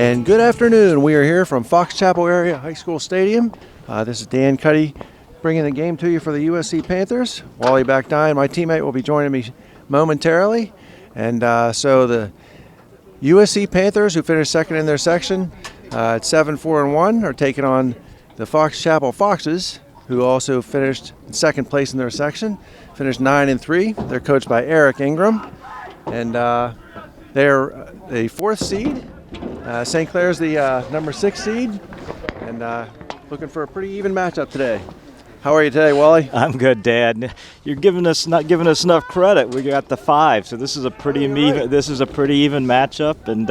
And good afternoon. We are here from Fox Chapel Area High School Stadium. This is Dan Cuddy bringing the game to you for the USC Panthers. Wally Backdine, my teammate, will be joining me momentarily. And so the USC Panthers, who finished second in their section at 7-4-1, are taking on the Fox Chapel Foxes, who also finished in second place in their section, finished 9-3. They're coached by Eric Ingram, and they're the fourth seed. St. Clair's the number 6 seed, and looking for a pretty even matchup today. How are you today, Wally? I'm good, Dad. You're not giving us enough credit. We got the 5, so this is a pretty even. This is a pretty even matchup, and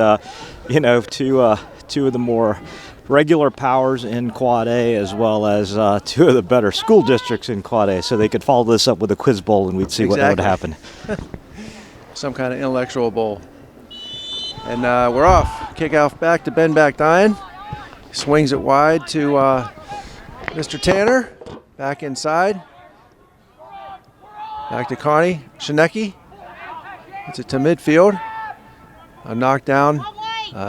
two of the more regular powers in Quad A, as well as two of the better school districts in Quad A. So they could follow this up with a quiz bowl, and we'd see what would happen. Some kind of intellectual bowl. And we're off. Kick off back to Ben Backdine. Swings it wide to Mr. Tanner. Back inside. Back to Connie Shinecki. It's it to midfield. A knockdown.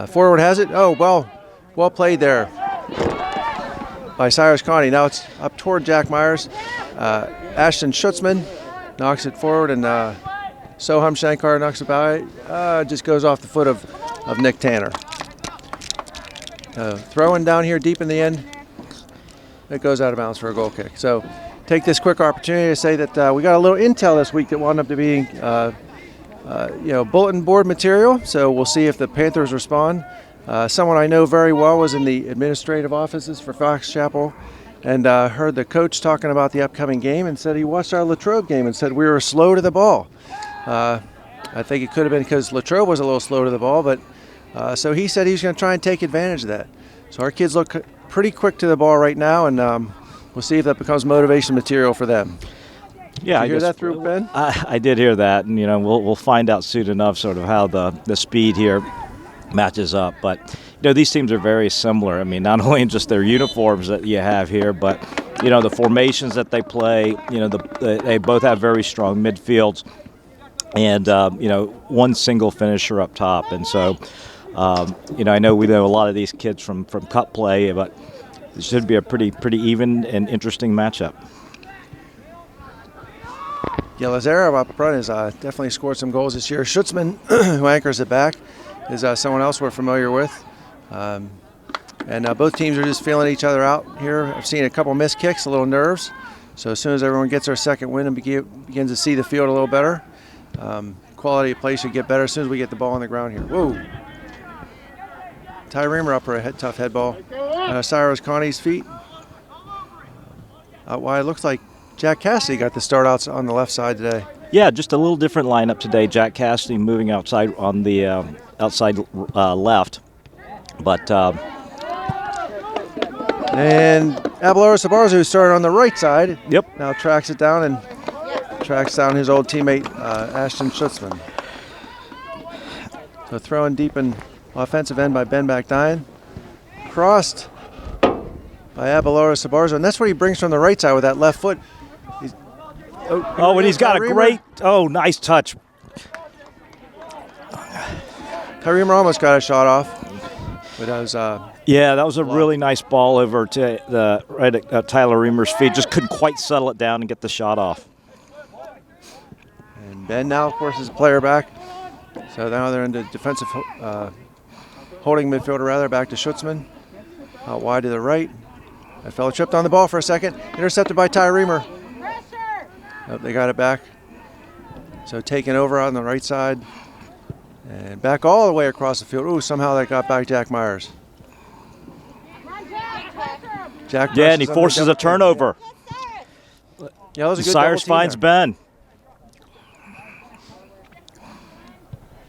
Forward has it. Oh, well played there by Cyrus Connie. Now it's up toward Jack Myers. Ashton Schutzman knocks it forward, and Soham Shankar knocks it by. Just goes off the foot of Nick Tanner. Throwing down here deep in the end. It goes out of bounds for a goal kick. So take this quick opportunity to say that we got a little intel this week that wound up to being bulletin board material. So we'll see if the Panthers respond. Someone I know very well was in the administrative offices for Fox Chapel and heard the coach talking about the upcoming game and said he watched our Latrobe game and said we were slow to the ball. I think it could have been because Latrobe was a little slow to the ball, but so he said he was going to try and take advantage of that. So our kids look pretty quick to the ball right now, and we'll see if that becomes motivation material for them. Yeah, did you hear that through, Ben? I did hear that, and we'll find out soon enough sort of how the speed here matches up. But these teams are very similar. I mean, not only in just their uniforms that you have here, but the formations that they play. They both have very strong midfields, and one single finisher up top, and so. I know we know a lot of these kids from cup play, but it should be a pretty even and interesting matchup. Yeah, Lazaro up front has definitely scored some goals this year. Schutzman, who anchors it back, is someone else we're familiar with. And both teams are just feeling each other out here. I've seen a couple missed kicks, a little nerves. So as soon as everyone gets their second win and begins to see the field a little better, quality of play should get better as soon as we get the ball on the ground here. Whoa. Ty Reamer up for a tough head ball. Cyrus Connie's feet. Out wide, looks like Jack Cassidy got the start outs on the left side today. Yeah, just a little different lineup today. Jack Cassidy moving outside on the outside left. But and Abelaro Sabarzo, who started on the right side, yep, now tracks it down and tracks down his old teammate Ashton Schutzman. So throwing deep in offensive end by Ben Backdine. Crossed by Abelaro Sabarzo, and that's what he brings from the right side with that left foot. And he's got a great, nice touch. Tyreemer almost got a shot off. But that was, that was a really nice ball over to right at Tyler Reamer's feet. Just couldn't quite settle it down and get the shot off. And Ben now, of course, is a player back. So now they're in the defensive holding midfielder, rather, back to Schutzman. Out wide to the right. That fellow tripped on the ball for a second. Intercepted by Ty Reamer. Oh, they got it back. So taken over on the right side. And back all the way across the field. Ooh, somehow that got back Jack Myers. Jack and he forces a turnover. Yeah, that was a good Cyrus finds Ben.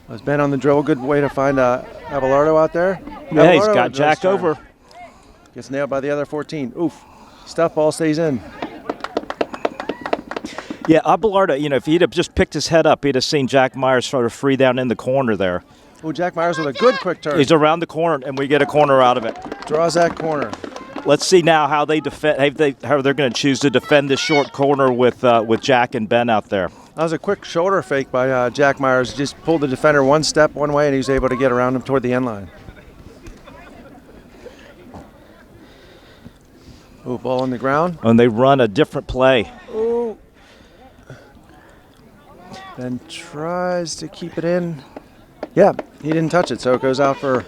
Was Ben on the dribble? Good way to find Abelardo out there. Yeah, Abelardo he's got Jack over. Gets nailed by the other 14. Oof. Stuff ball stays in. Yeah, Abelardo, if he'd have just picked his head up, he'd have seen Jack Myers sort of free down in the corner there. Oh, Jack Myers with a good quick turn. He's around the corner, and we get a corner out of it. Draws that corner. Let's see now how they defend. How they're going to choose to defend this short corner with Jack and Ben out there. That was a quick shoulder fake by Jack Myers. Just pulled the defender one step one way, and he was able to get around him toward the end line. Ooh, ball on the ground. And they run a different play. Ooh. Ben tries to keep it in. Yeah, he didn't touch it, so it goes out for,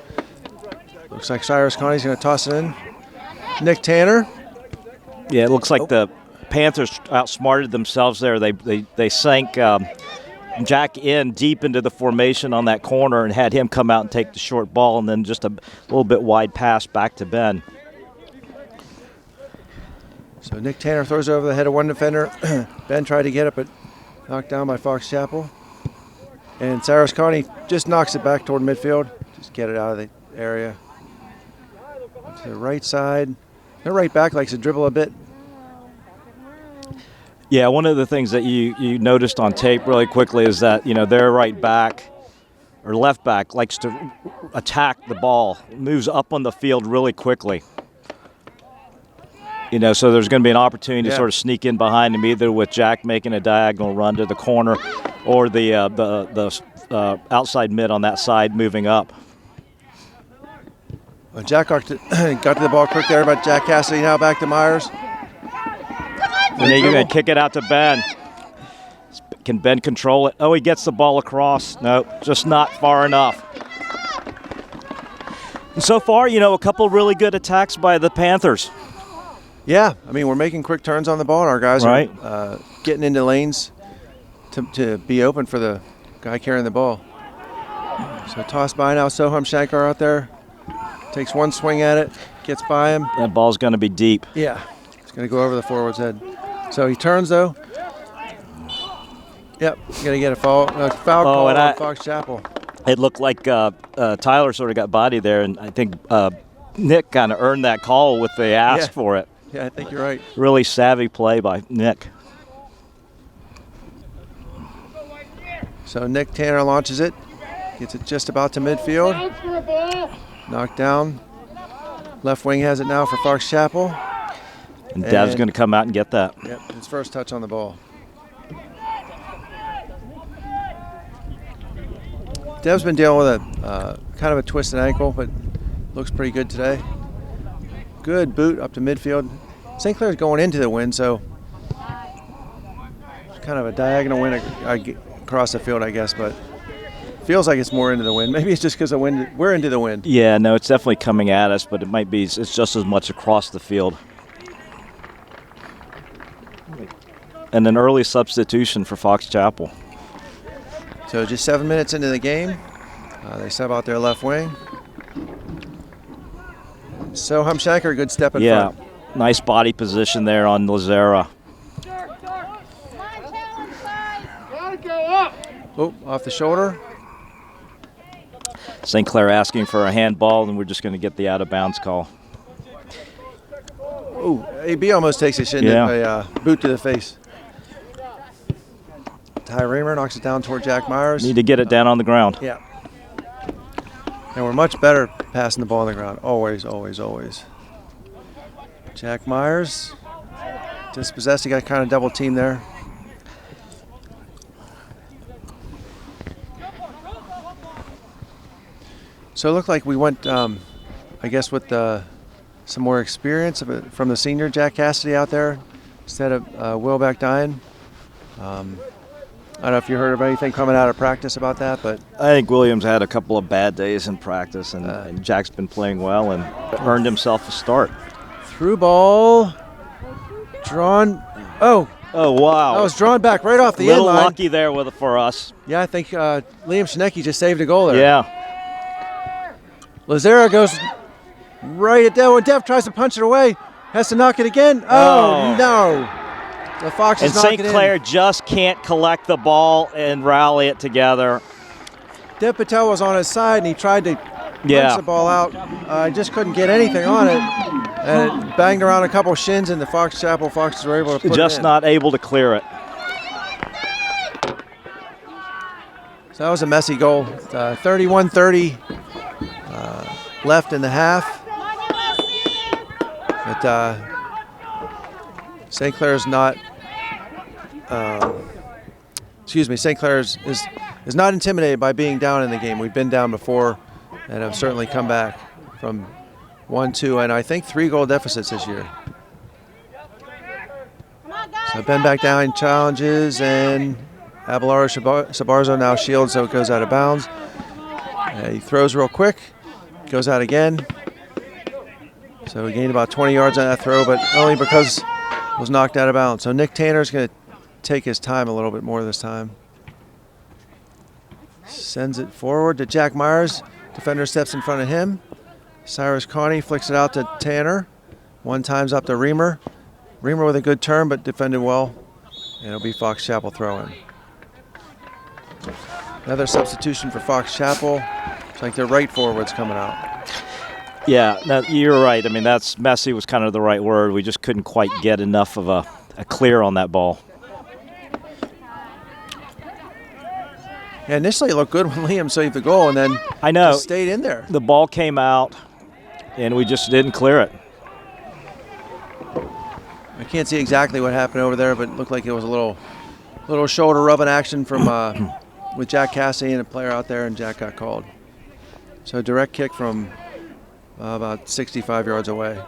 looks like Cyrus Connie's going to toss it in. Nick Tanner. Yeah, it looks like the Panthers outsmarted themselves there. They sank Jack in deep into the formation on that corner and had him come out and take the short ball, and then just a little bit wide pass back to Ben. So Nick Tanner throws it over the head of one defender. Ben tried to get it, but knocked down by Fox Chapel. And Cyrus Connie just knocks it back toward midfield. Just get it out of the area. To the right side. Their right back likes to dribble a bit. Yeah, one of the things that you noticed on tape really quickly is that, their right back or left back likes to attack the ball, moves up on the field really quickly. So there's going to be an opportunity to sort of sneak in behind him, either with Jack making a diagonal run to the corner or the outside mid on that side moving up. Well, Jack got to the ball quick there, but Jack Cassidy now back to Myers. And they're going to kick it out to Ben. Can Ben control it? Oh, he gets the ball across. No, just not far enough. And so far, a couple really good attacks by the Panthers. Yeah, I mean, we're making quick turns on the ball, and our guys are getting into lanes to be open for the guy carrying the ball. So toss by now, Soham Shankar out there. Takes one swing at it, gets by him. That ball's going to be deep. Yeah, it's going to go over the forward's head. So he turns, though. Yep, going to get a foul call on Fox Chapel. It looked like Tyler sort of got bodied there, and I think Nick kind of earned that call with the ask for it. Yeah, I think you're right. Really savvy play by Nick. So Nick Tanner launches it, gets it just about to midfield. Knocked down. Left wing has it now for Fox Chapel. And Dev's going to come out and get that. Yep, his first touch on the ball. Dev's been dealing with a kind of a twisted ankle, but looks pretty good today. Good boot up to midfield. St. Clair's going into the wind, so it's kind of a diagonal win across the field, I guess, but feels like it's more into the wind. Maybe it's just because the wind. We're into the wind. Yeah, no, it's definitely coming at us, but it might be. It's just as much across the field. And an early substitution for Fox Chapel. So just 7 minutes into the game, they sub out their left wing. Soham Shankar, good step in front. Yeah, nice body position there on Lazera. Oh, off the shoulder. St. Clair asking for a handball, and we're just going to get the out-of-bounds call. Oh, AB almost takes a shin, a boot to the face. Ty Reamer knocks it down toward Jack Myers. Need to get it down on the ground. Yeah. And we're much better passing the ball on the ground. Always, always, always. Jack Myers dispossessed. He got kind of double teamed there. So it looked like we went, I guess, with some more experience from the senior Jack Cassidy out there instead of Will Backdine. I don't know if you heard of anything coming out of practice about that, but I think Williams had a couple of bad days in practice, and Jack's been playing well and earned himself a start. Through ball, drawn. Oh, wow! That was drawn back right off the end line. Little lucky there for us. Yeah, I think Liam Schnecke just saved a goal there. Yeah. Lazera goes right at Dev. When Dev tries to punch it away, has to knock it again. Oh. No! The Foxes and St. Clair just can't collect the ball and rally it together. Dev Patel was on his side, and he tried to punch the ball out. Just couldn't get anything on it. And it banged around a couple shins, and the Fox Chapel Foxes were able to put just it in. Not able to clear it. So that was a messy goal. 31-30 left in the half. But St. Clair's not. St. Clair's is not intimidated by being down in the game. We've been down before, and have certainly come back from 1-2, and I think 3 goal deficits this year. So Ben back down challenges, and Abelardo Sabarzo now shields, so it goes out of bounds. He throws real quick, goes out again. So he gained about 20 yards on that throw, but only because it was knocked out of bounds. So Nick Tanner's going to take his time a little bit more this time. Sends it forward to Jack Myers. Defender steps in front of him. Cyrus Carney flicks it out to Tanner. One time's up to Reamer. Reamer with a good turn, but defended well. And it'll be Fox Chapel throwing. Another substitution for Fox Chapel. It's like their right forward's coming out. Yeah, no, you're right. I mean, that's messy was kind of the right word. We just couldn't quite get enough of a clear on that ball. Yeah, initially it looked good when Liam saved the goal, and then I know just stayed in there. The ball came out, and we just didn't clear it. I can't see exactly what happened over there, but it looked like it was a little shoulder rubbing action from with Jack Cassidy and a player out there, and Jack got called. So a direct kick from about 65 yards away,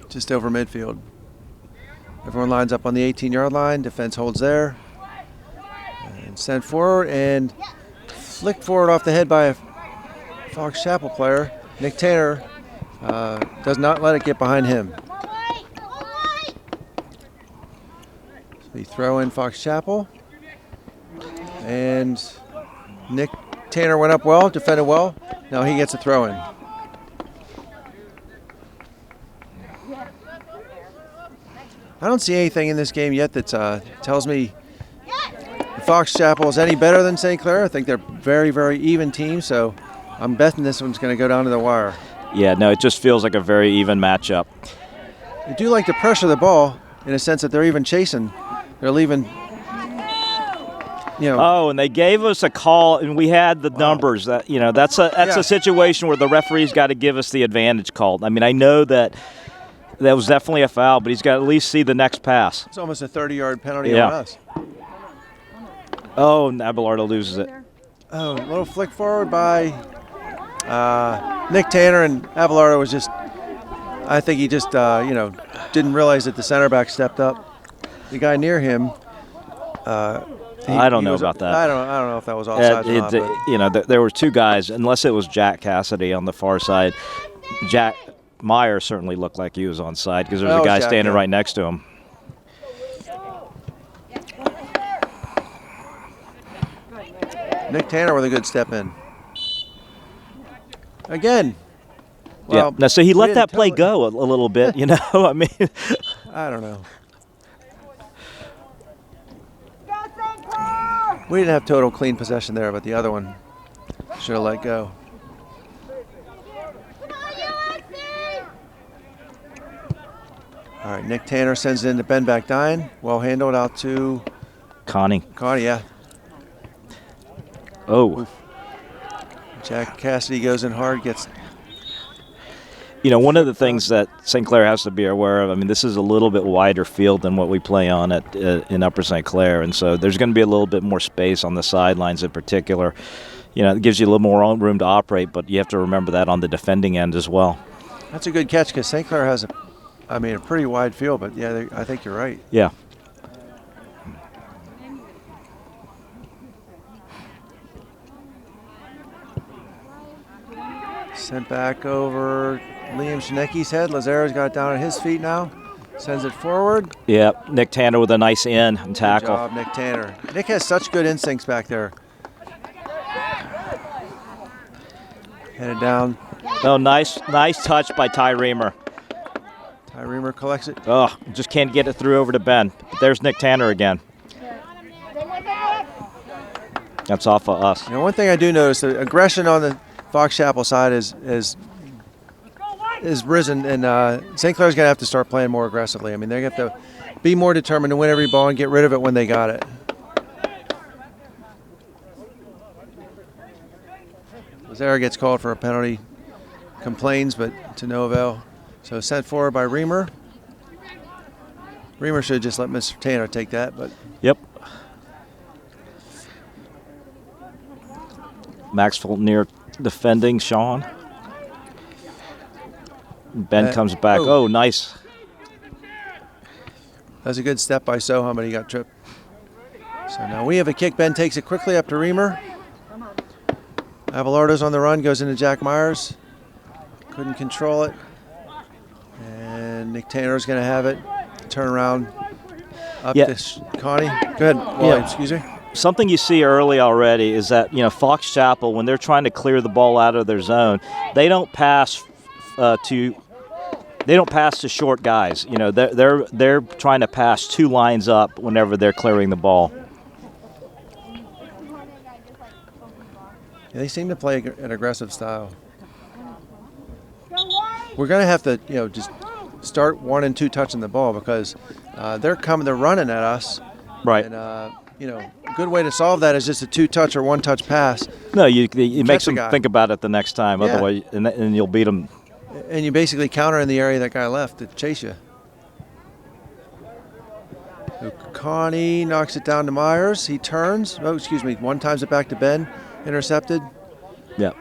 just over midfield. Everyone lines up on the 18-yard line. Defense holds there. And sent forward and flicked forward off the head by a Fox Chapel player. Nick Tanner does not let it get behind him. So we throw in Fox Chapel. And Nick Tanner went up well, defended well. Now he gets a throw in. I don't see anything in this game yet that tells me Fox Chapel is any better than St. Clair. I think they're very, very even team, so I'm betting this one's going to go down to the wire. Yeah, no, it just feels like a very even matchup. They do like to pressure the ball in a sense that they're even chasing. They're leaving, you know. Oh, and they gave us a call, and we had the numbers. That that's a situation where the referee's got to give us the advantage call. I mean, I know that was definitely a foul, but he's got to at least see the next pass. It's almost a 30-yard penalty on us. Oh, and Abelardo loses it. Oh, a little flick forward by Nick Tanner, and Abelardo was just, I think he just, didn't realize that the center back stepped up. The guy near him, I don't know about that. I don't know if that was offside or not. There were two guys, unless it was Jack Cassidy on the far side. Jack Meyer certainly looked like he was onside because there was a guy standing right next to him. Nick Tanner with a good step in. Again. Well, yeah. Now, so he let that play go a little bit, I mean. I don't know. We didn't have total clean possession there, but the other one should have let go. All right, Nick Tanner sends it in to Ben back nine. Well handled out to Connie, yeah. Oh. Jack Cassidy goes in hard, gets. One of the things that St. Clair has to be aware of, I mean, this is a little bit wider field than what we play on in Upper St. Clair, and so there's going to be a little bit more space on the sidelines in particular. It gives you a little more room to operate, but you have to remember that on the defending end as well. That's a good catch because St. Clair has a pretty wide field, but yeah, I think you're right. Yeah. Sent back over Liam Shinecki's head. Lazaro's got it down at his feet now. Sends it forward. Yep, Nick Tanner with a nice in and tackle. Good job, Nick Tanner. Nick has such good instincts back there. Headed down. Oh, nice touch by Ty Reamer. Ty Reamer collects it. Oh, just can't get it through over to Ben. But there's Nick Tanner again. That's off of us. One thing I do notice, the aggression on the Fox Chapel side is risen, and St. Clair's going to have to start playing more aggressively. I mean, they have to be more determined to win every ball and get rid of it when they got it. Lazaro gets called for a penalty, complains, but to no avail. So sent forward by Reamer. Reamer should just let Mr. Tanner take that, but. Yep. Maxwell near defending Sean. Ben comes back. Oh, nice. That was a good step by Soham, but he got tripped. So now we have a kick. Ben takes it quickly up to Reamer. Avalardo's on the run, goes into Jack Myers. Couldn't control it. And Nick Tanner's going to have it. Turn around up to Connie. Go ahead, Wally, excuse me. Something you see early already is that, Fox Chapel, when they're trying to clear the ball out of their zone, they don't pass to short guys. They're trying to pass 2 lines up whenever they're clearing the ball. Yeah, they seem to play an aggressive style. We're going to have to, just start 1 and 2 touching the ball because they're running at us. Right. And, a good way to solve that is just a 2-touch or 1-touch pass. No, it makes them think about it the next time. Yeah. Otherwise, and you'll beat them. And you basically counter in the area that guy left to chase you. So Connie knocks it down to Myers. He turns. Oh, excuse me. 1 times it back to Ben. Intercepted. Yeah.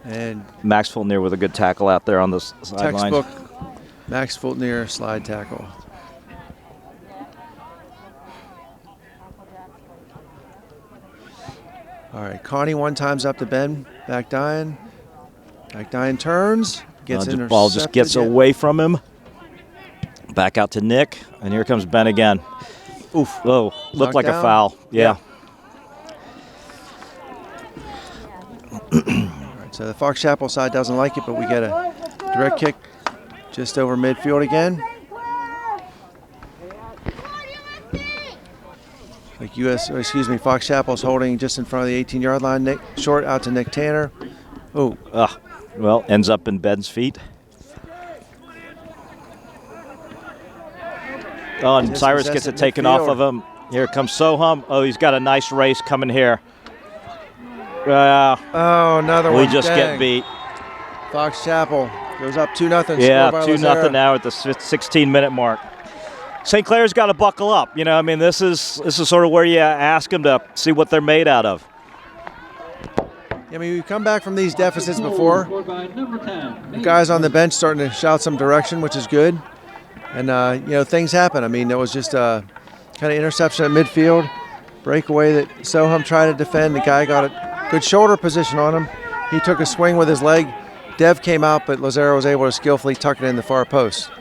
And Max Fultner with a good tackle out there on the sideline. Textbook Max Fultner slide tackle. All right, Connie 1 times up to Ben. Back Dyan. Back Dyan turns. Gets intercepted. Ball just gets away from him. Back out to Nick, and here comes Ben again. Oof. Oh, looked like down. a foul. Yeah. All right, so the Fox Chapel side doesn't like it, but we get a direct kick just over midfield again. Like Fox Chapel's holding just in front of the 18-yard line. Nick, short out to Nick Tanner. Oh. Well, ends up in Ben's feet. Oh, and Cyrus gets it taken off of him. Here comes Soham. Oh, he's got a nice race coming here. Another one. We just get beat. Fox Chapel goes up 2-0. Yeah, 2-0 now at the 16-minute mark. St. Clair's got to buckle up. This is sort of where you ask them to see what they're made out of. We've come back from these deficits before. The guys on the bench starting to shout some direction, which is good. And, things happen. There was just a kind of interception at midfield, breakaway that Soham tried to defend. The guy got a good shoulder position on him. He took a swing with his leg. Dev came out, but Lazaro was able to skillfully tuck it in the far post.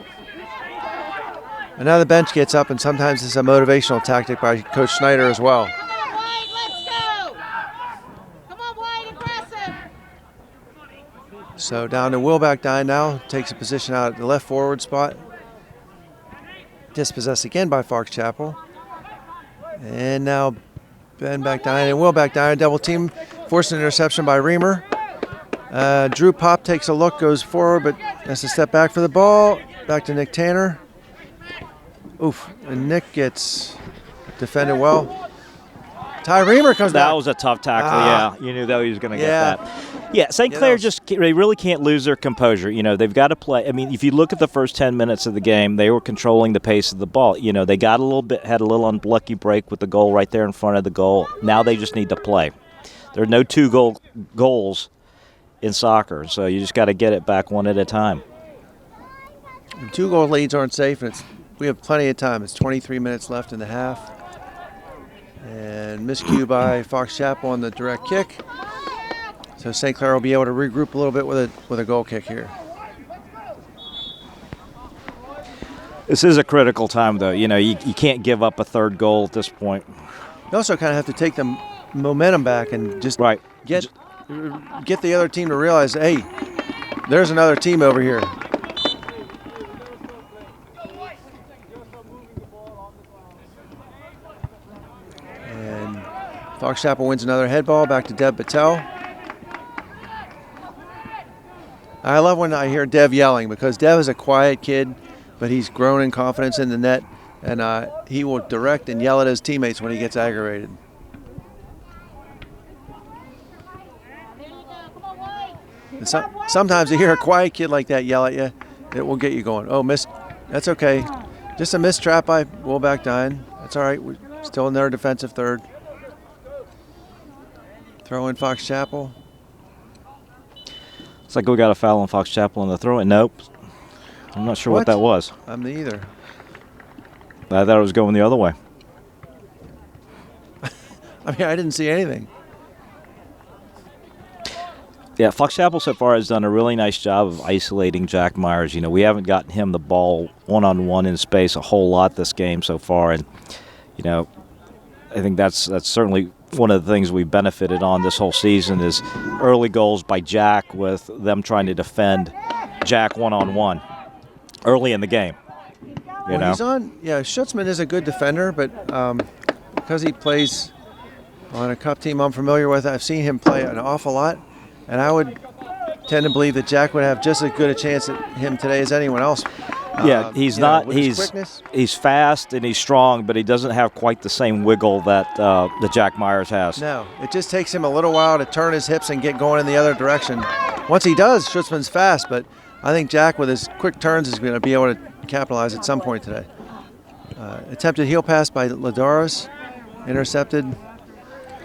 And now the bench gets up, and sometimes it's a motivational tactic by Coach Schneider as well. So down to Will Back Dyan now, takes a position out at the left forward spot. Dispossessed again by Fox Chapel. And now Ben Back Dyan and Will Back Dyan double team, forced an interception by Reamer. Drew Pop takes a look, goes forward, but has to step back for the ball. Back to Nick Tanner. Oof, and Nick gets defended well. Ty Reamer comes back. That was a tough tackle, yeah. You knew that he was going to get that. Yeah, St. Clair they really can't lose their composure. They've got to play. If you look at the first 10 minutes of the game, they were controlling the pace of the ball. They got had a little unlucky break with the goal right there in front of the goal. Now they just need to play. There are no 2 goals in soccer, so you just got to get it back 1 at a time. And 2-goal leads aren't safe, and we have plenty of time. It's 23 minutes left in the half. And miscue by Fox Chapel on the direct kick. So St. Clair will be able to regroup a little bit with a goal kick here. This is a critical time, though. You can't give up a 3rd goal at this point. You also kind of have to take the momentum back and just get the other team to realize, hey, there's another team over here. And Fox Chapel wins another head ball back to Dev Patel. I love when I hear Dev yelling because Dev is a quiet kid, but he's grown in confidence in the net, and he will direct and yell at his teammates when he gets aggravated. And sometimes you hear a quiet kid like that yell at you, it will get you going. Oh, miss. That's okay. Just a missed trap by Will Back Dyan. That's all right. We're still in their defensive third. Throw in Fox Chapel. It's like we got a foul on Fox Chapel in the throw-in. Nope. I'm not sure what that was. I'm neither. I thought it was going the other way. I mean, I didn't see anything. Yeah, Fox Chapel so far has done a really nice job of isolating Jack Myers. You know, we haven't gotten him the ball one-on-one in space a whole lot this game so far, and you know, I think that's certainly one of the things we benefited on this whole season is early goals by Jack with them trying to defend Jack one-on-one early in the game. You know? He's on. Yeah, Schutzman is a good defender, but because he plays on a cup team I'm familiar with, I've seen him play an awful lot. And I would tend to believe that Jack would have just as good a chance at him today as anyone else. Yeah, he's not. He's fast and he's strong, but he doesn't have quite the same wiggle that Jack Myers has. No, it just takes him a little while to turn his hips and get going in the other direction. Once he does, Schutzman's fast, but I think Jack, with his quick turns, is going to be able to capitalize at some point today. Attempted heel pass by Ladaros, intercepted.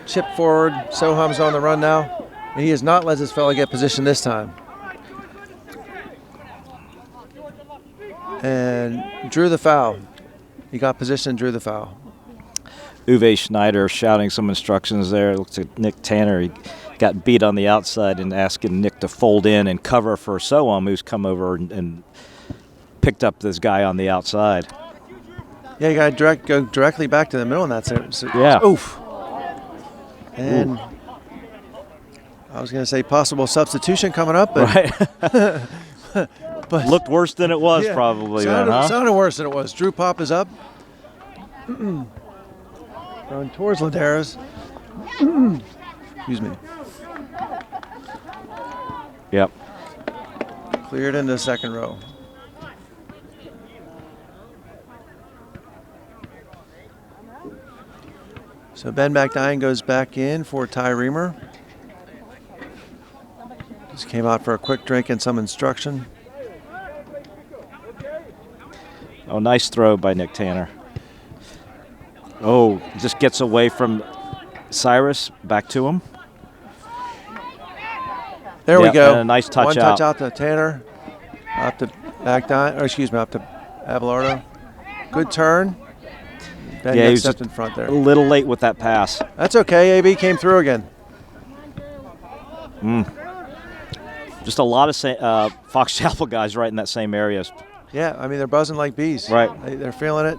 Chip forward. Soham's on the run now. And he has not let this fella get position this time. And drew the foul. He got position and drew the foul. Uwe Schneider shouting some instructions there. It looks like Nick Tanner. He got beat on the outside and asking Nick to fold in and cover for Soham, who's come over and picked up this guy on the outside. Yeah, you got to go directly back to the middle in that sense. Yeah. Oof. And I was going to say possible substitution coming up, but right. But looked worse than it was, probably. Sounded worse than it was. Drew Pop is up. Going towards Ladares. Excuse me. Yep. Cleared into the second row. So Ben McDine goes back in for Ty Reamer. Just came out for a quick drink and some instruction. Oh, nice throw by Nick Tanner. Oh, just gets away from Cyrus, back to him. There we go. And a nice touch out. One touch out to Tanner. Up to McDine, or excuse me, up to Abelardo. Good turn. Ben he was stepped in front there. A little late with that pass. That's okay. AB came through again. Just a lot of Fox Chapel guys right in that same area. Yeah, I mean, they're buzzing like bees. Right. They're feeling it.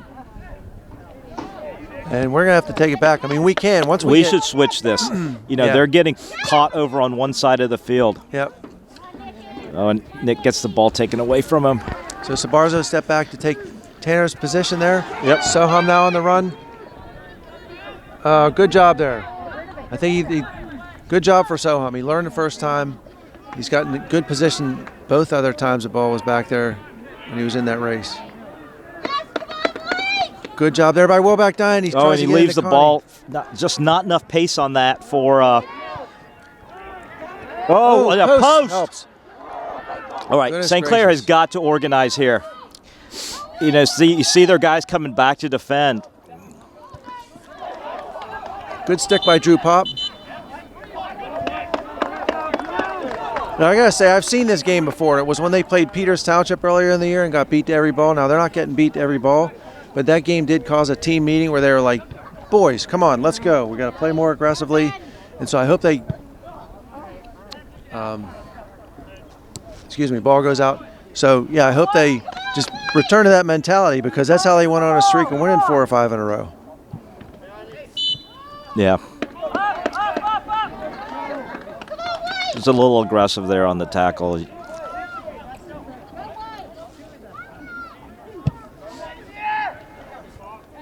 And we're going to have to take it back. I mean, we can. Once we should switch this. You know, they're getting caught over on one side of the field. Yep. Oh, and Nick gets the ball taken away from him. So Sabarzo stepped back to take Tanner's position there. Yep. Soham now on the run. Good job there. I think good job for Soham. He learned the first time. He's gotten good position both other times the ball was back there when he was in that race. Good job there by Will McDine. And he leaves the ball. Just not enough pace on that for. A post. Helps. All right, St. Clair has got to organize here. You know, you see their guys coming back to defend. Good stick by Drew Pop. Now, I got to say, I've seen this game before. It was when they played Peters Township earlier in the year and got beat to every ball. Now, they're not getting beat to every ball, but that game did cause a team meeting where they were like, boys, come on, let's go. We got to play more aggressively. And so I hope they ball goes out. So, yeah, I hope they just return to that mentality because that's how they went on a streak and winning 4 or 5 in a row. Yeah. Just a little aggressive there on the tackle.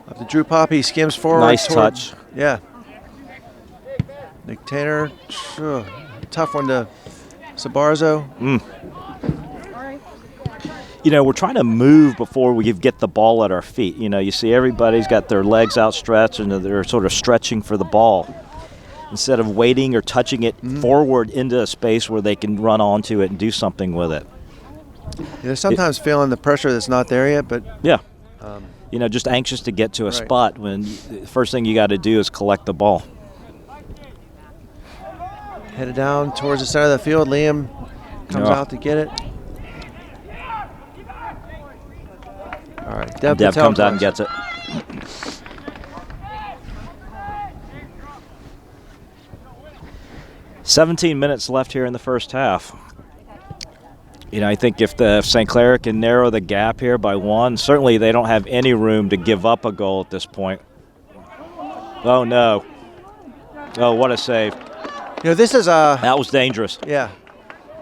Up to Drew Pop, he skims forward. Nice touch. Yeah. Nick Tanner, tough one to Sabarzo. You know, we're trying to move before we get the ball at our feet. You know, you see everybody's got their legs outstretched and they're sort of stretching for the ball instead of waiting or touching it forward into a space where they can run onto it and do something with it. They're sometimes feeling the pressure that's not there yet, but yeah, you know, just anxious to get to a spot when the first thing you got to do is collect the ball. Headed down towards the center of the field. Liam comes out to get it. All right, Dev Dev Patel comes out and collects gets it. 17 minutes left here in the first half. You know, I think if St. Clair can narrow the gap here by 1, certainly they don't have any room to give up a goal at this point. Oh, no. Oh, what a save. You know, this is a... That was dangerous. Yeah.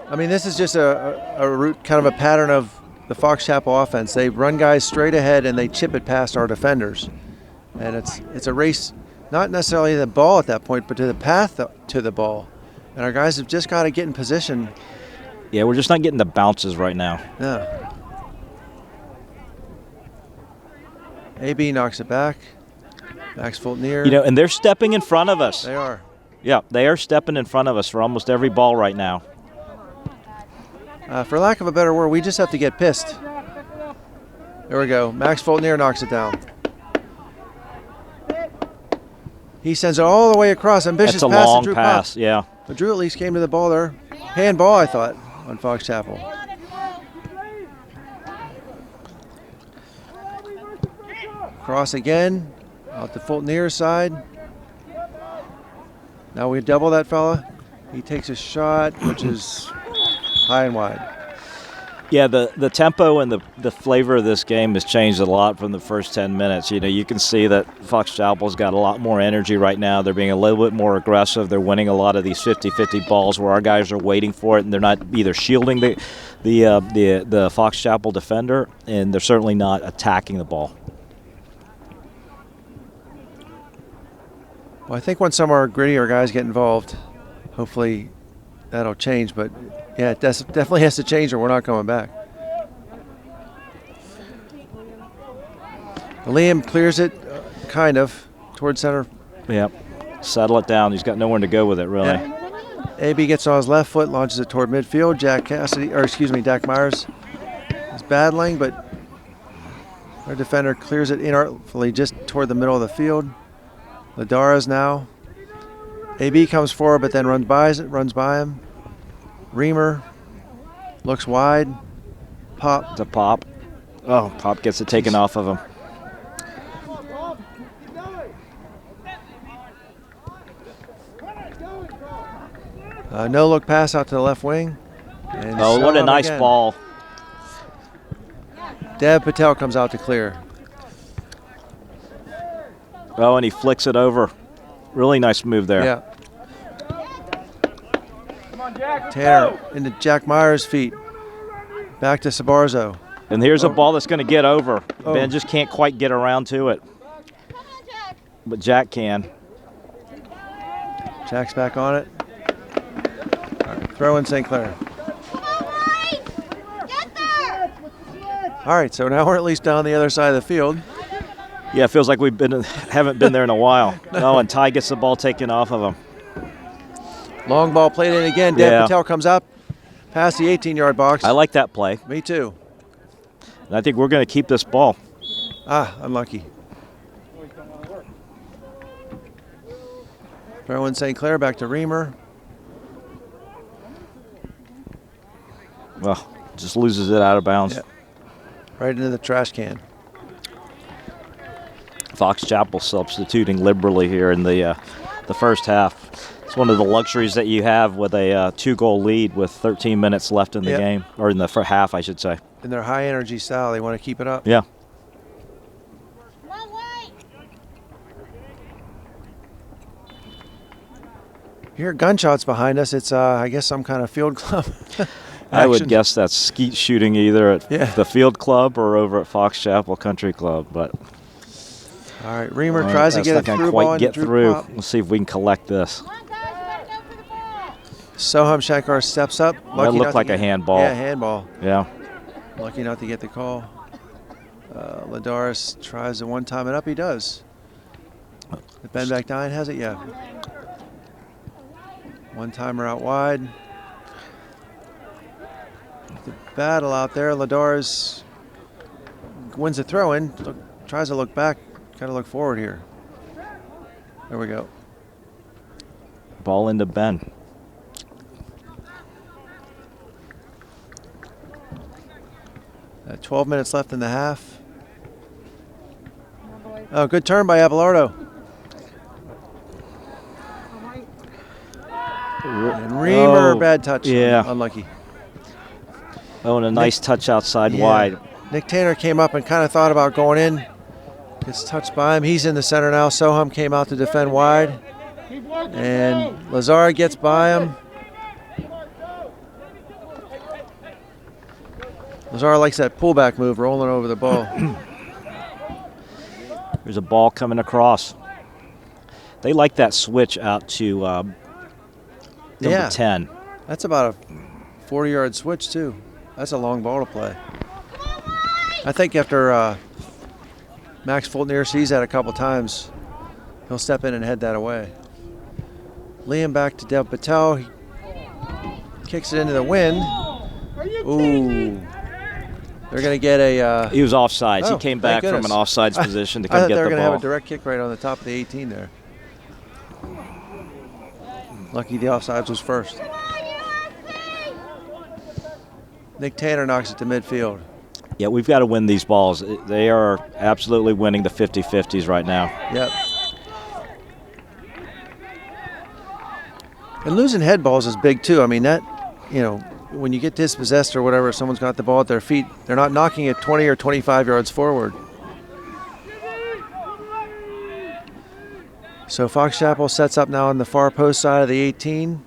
I mean, this is just a route, kind of a pattern of the Fox Chapel offense. They run guys straight ahead and they chip it past our defenders. And it's a race, not necessarily the ball at that point, but to the path to the ball. And our guys have just got to get in position. Yeah, we're just not getting the bounces right now. Yeah. AB knocks it back. Max Fultonier. You know, and they're stepping in front of us. They are. Yeah, they are stepping in front of us for almost every ball right now. For lack of a better word, we just have to get pissed. There we go. Max Fultonier knocks it down. He sends it all the way across. Ambitious That's a pass to long Drew pass, Pop. yeah. But Drew at least came to the ball there. Handball, I thought, on Fox Chapel. Cross again, out the Fultonier's side. Now we double that fella. He takes a shot, which is high and wide. Yeah, the tempo and the flavor of this game has changed a lot from the first 10 minutes. You know, you can see that Fox Chapel's got a lot more energy right now. They're being a little bit more aggressive. They're winning a lot of these 50-50 balls where our guys are waiting for it, and they're not either shielding the Fox Chapel defender, and they're certainly not attacking the ball. Well, I think once some of our grittier guys get involved, hopefully that'll change. But, yeah, it definitely has to change or we're not coming back. Liam clears it, kind of, towards center. Yep. Settle it down. He's got nowhere to go with it, really. Yeah. AB gets on his left foot, launches it toward midfield. Dak Myers is battling, but our defender clears it inartfully just toward the middle of the field. Ladara's now. AB comes forward, but then runs by him. Reamer looks wide. Pop. It's a Pop. Oh, Pop gets it taken off of him. No look pass out to the left wing. And Oh, what a nice again. ball. Dev Patel comes out to clear. Oh, and he flicks it over. Really nice move there. Yeah. Tanner into Jack Myers' feet. Back to Sabarzo. And here's a ball that's going to get over. Oh. Ben just can't quite get around to it. But Jack can. Jack's back on it. All right, throw in St. Clair. All right, so now we're at least down the other side of the field. Yeah, it feels like haven't been there in a while. Oh, and Ty gets the ball taken off of him. Long ball played in again. Dev Patel comes up past the 18-yard box. I like that play. Me too. And I think we're going to keep this ball. Unlucky. Throw in St. Clair, back to Reamer. Well, just loses it out of bounds. Yeah. Right into the trash can. Fox Chapel substituting liberally here in the first half. It's one of the luxuries that you have with a 2-goal lead with 13 minutes left in the game, or in the half, I should say. In their high-energy style, they want to keep it up. Yeah. You hear gunshots behind us. It's, I guess, some kind of field club. I would guess that's skeet shooting either at the field club or over at Fox Chapel Country Club. But all right, Reamer tries to get it through. Quite get through. Let's see if we can collect this. Soham Shankar steps up. That looked like a handball. Yeah, handball. Yeah. Lucky not to get the call. Ladaris tries to one-time it up. He does. Ben back down has it, yeah. One-timer out wide. The battle out there. Ladaris wins the throw-in. Tries to look back. Got to look forward here. There we go. Ball into Ben. 12 minutes left in the half. Oh, good turn by Abelardo. And Reamer, bad touch. Yeah. Unlucky. Oh, and a nice touch outside wide. Nick Tanner came up and kind of thought about going in. Gets touched by him. He's in the center now. Soham came out to defend wide. And Lazar gets by him. Lazar likes that pullback move, rolling over the ball. There's a ball coming across. They like that switch out to number 10. That's about a 40-yard switch, too. That's a long ball to play. I think after Max Fultner sees that a couple times, he'll step in and head that away. Liam back to Dev Patel. He kicks it into the wind. Ooh. They're going to get a... he was offsides. Oh, he came back from an offsides position to come get the ball. I thought they were going to have a direct kick right on the top of the 18 there. Lucky the offsides was first. Nick Tanner knocks it to midfield. Yeah, we've got to win these balls. They are absolutely winning the 50-50s right now. Yep. And losing head balls is big too. I mean, that, you know, when you get dispossessed or whatever, someone's got the ball at their feet, they're not knocking it 20 or 25 yards forward. So Fox Chapel sets up now on the far post side of the 18.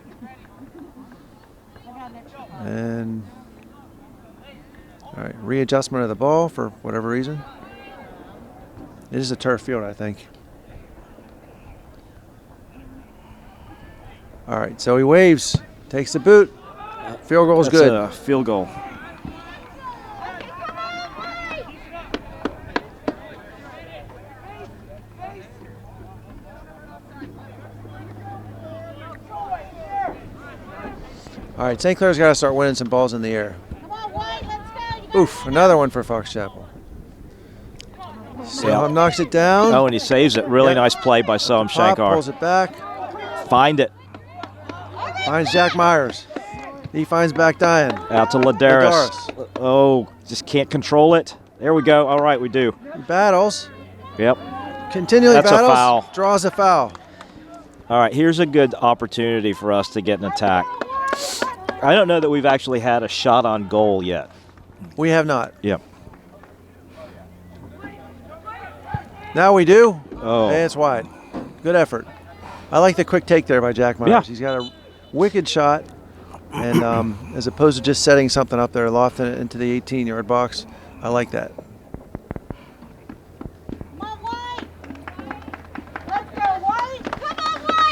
And, all right, readjustment of the ball for whatever reason. It is a turf field, I think. All right, so he waves, takes the boot. Field goal is good. That's a field goal. All right, St. Clair's got to start winning some balls in the air. Oof, another one for Fox Chapel. Soham knocks it down. Oh, and he saves it. Really nice play by Soham Shankar. Pulls it back. Find it. Finds Jack Myers. He finds back Diane. Out to Ladaris. Oh, just can't control it. There we go. All right, we do. He battles. Yep. Continually That's battles. A foul. Draws a foul. All right, here's a good opportunity for us to get an attack. I don't know that we've actually had a shot on goal yet. We have not. Yep. Now we do. Oh. And it's wide. Good effort. I like the quick take there by Jack Myers. Yeah. He's got a wicked shot. And as opposed to just setting something up there, lofting it into the 18-yard box, I like that.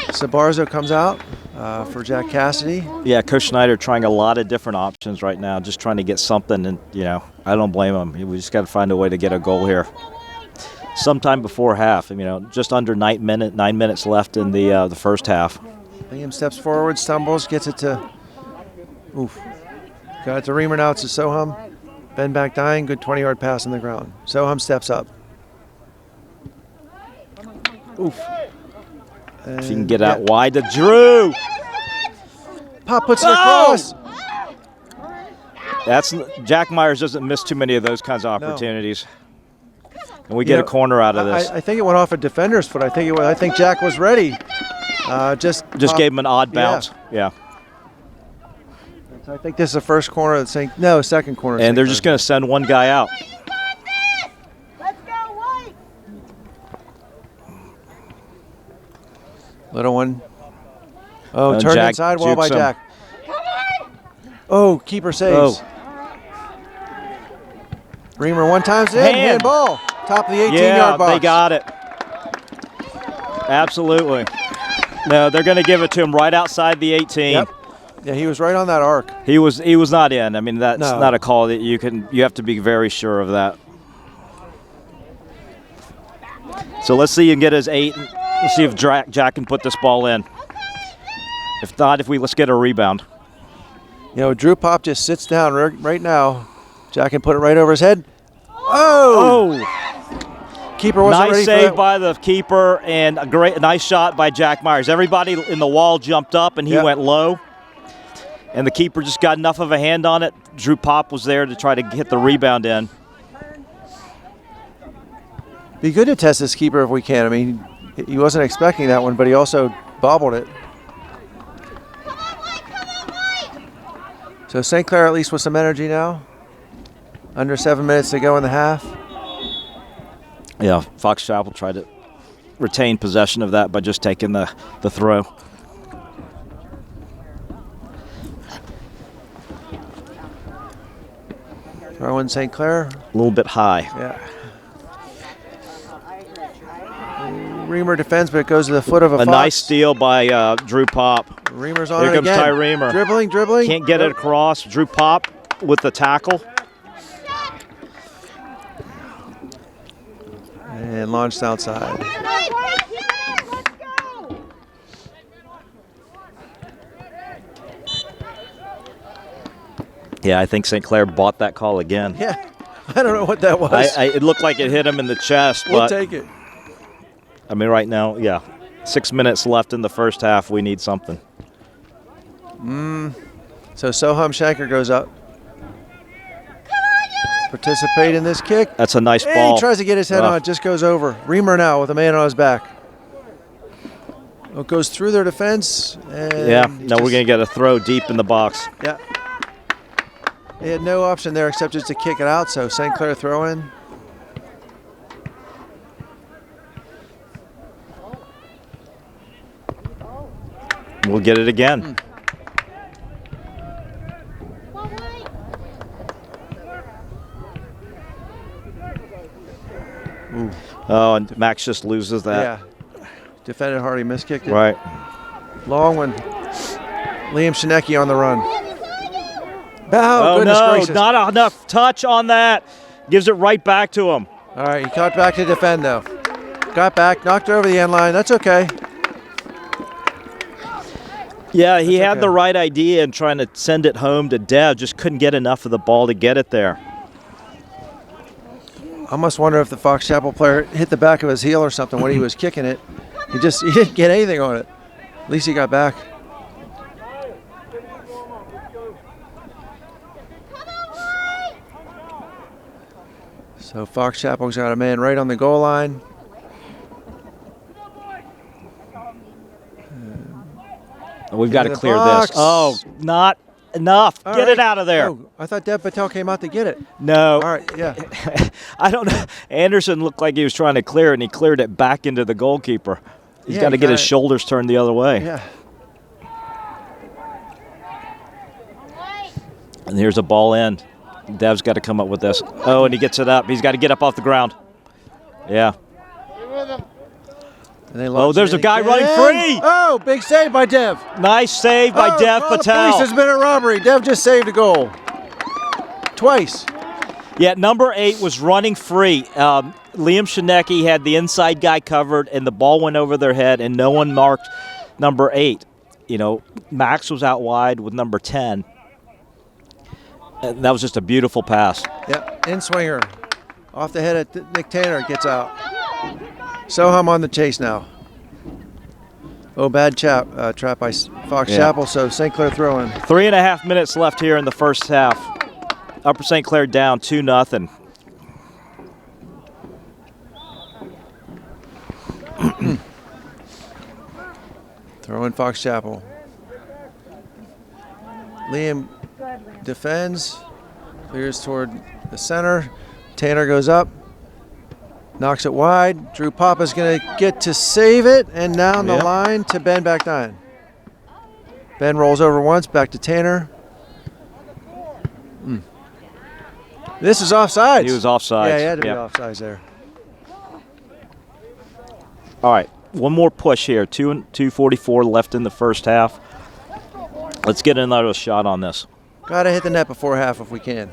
Sabarzo comes out for Jack Cassidy. Yeah, Coach Schneider trying a lot of different options right now, just trying to get something, and I don't blame him. We just got to find a way to get a goal here. Sometime before half, just under 9 minutes left in the first half. Liam steps forward, stumbles, gets it to. Oof. Got it to Reamer now. It's to Soham. Ben back dying. Good 20-yard pass on the ground. Soham steps up. Oof. And if you can get out wide to Drew. Pop puts it across. Jack Myers doesn't miss too many of those kinds of opportunities. No. And we get a corner out of this. I think it went off a defender's foot. I think Jack was ready. Just gave him an odd bounce. Yeah. So I think this is the first corner of the second corner. And they're just going to send one guy out. Let's go, White. Little one. Oh, turned inside wall by Jack. Oh, keeper saves. Reamer one time's in. Hand ball. Top of the 18-yard box. Yeah, they got it. Absolutely. No, they're going to give it to him right outside the 18. Yep. Yeah, he was right on that arc. He was not in. I mean, that's not a call that you have to be very sure of that. So let's see him get his 8. Let's see if Jack can put this ball in. If not, let's get a rebound. Drew Pop just sits down right now. Jack can put it right over his head. Oh! Keeper wasn't ready for that. Nice save by the keeper and a nice shot by Jack Myers. Everybody in the wall jumped up and he went low. And the keeper just got enough of a hand on it. Drew Pop was there to try to get the rebound in. Be good to test this keeper if we can. I mean, he wasn't expecting that one, but he also bobbled it. So St. Clair at least with some energy now. Under 7 minutes to go in the half. Yeah, Fox Chapel tried to retain possession of that by just taking the throw. Throw in St. Clair. A little bit high. Yeah. Reamer defends, but it goes to the foot of a Fox. Nice steal by Drew Pop. Reamer's on Here it comes again. Ty Reamer. Dribbling. Can't get it across. Drew Pop with the tackle. And launched outside. Yeah, I think St. Clair bought that call again. Yeah, I don't know what that was. It looked like it hit him in the chest. We'll but take it. I mean, right now, yeah, 6 minutes left in the first half. We need something. So Soham Shanker goes up. Participate in this kick. That's a nice Hey, ball. he tries to get his head on it, just goes over. Reamer now with a man on his back. It goes through their defense. And Yeah, no, we're going to get a throw deep in the box. Yeah. They had no option there except just to kick it out, so St. Clair throw in. We'll get it again. Oh, and Max just loses that. Yeah. Defended hard, he miskicked it. Right. Long one. Liam Shinecki on the run. Oh, goodness no, gracious. not enough touch on that. Gives it right back to him. All right, he caught back to defend, though. Got back, knocked it over the end line. That's okay. Yeah, he had okay. the right idea in trying to send it home to Dev. Just couldn't get enough of the ball to get it there. I must wonder if the Fox Chapel player hit the back of his heel or something when he was kicking it. He didn't get anything on it. At least he got back. So Fox Chapel's got a man right on the goal line. We've got to the clear box. this. Oh, not enough. All Get right. it out of there. Oh, I thought Dev Patel came out to get it. No. All right, yeah. I don't know. Anderson looked like he was trying to clear it, and he cleared it back into the goalkeeper. He's Yeah, got to he get got his it. shoulders turned the other way. Yeah. And here's a ball in. Dev's got to come up with this. Oh, and he gets it up. He's got to get up off the ground. Yeah. And they Oh, launch there's it a guy again. running free. Oh, big save by Dev. Nice save by Dev The Patel. police has been a robbery. Dev just saved a goal. Twice. Yeah, number 8 was running free. Liam Shinecki had the inside guy covered, and the ball went over their head, and no one marked number 8. You know, Max was out wide with number 10. And that was just a beautiful pass. Yep, in swinger. Off the head of Nick Tanner, gets out. Soham on the chase now. Oh, bad trap by Fox Chapel, so St. Clair throw in. 3.5 minutes left here in the first half. Upper St. Clair down 2-0. Throw in Fox Chapel. Liam defends, clears toward the center. Tanner goes up, knocks it wide. Drew Papa's going to get to save it, and down the line to Ben back nine. Ben rolls over once, back to Tanner. This is offsides. He was offsides. Yeah, he had to be offsides there. All right, one more push here. 2:44 left in the first half. Let's get another shot on this. Got to hit the net before half if we can.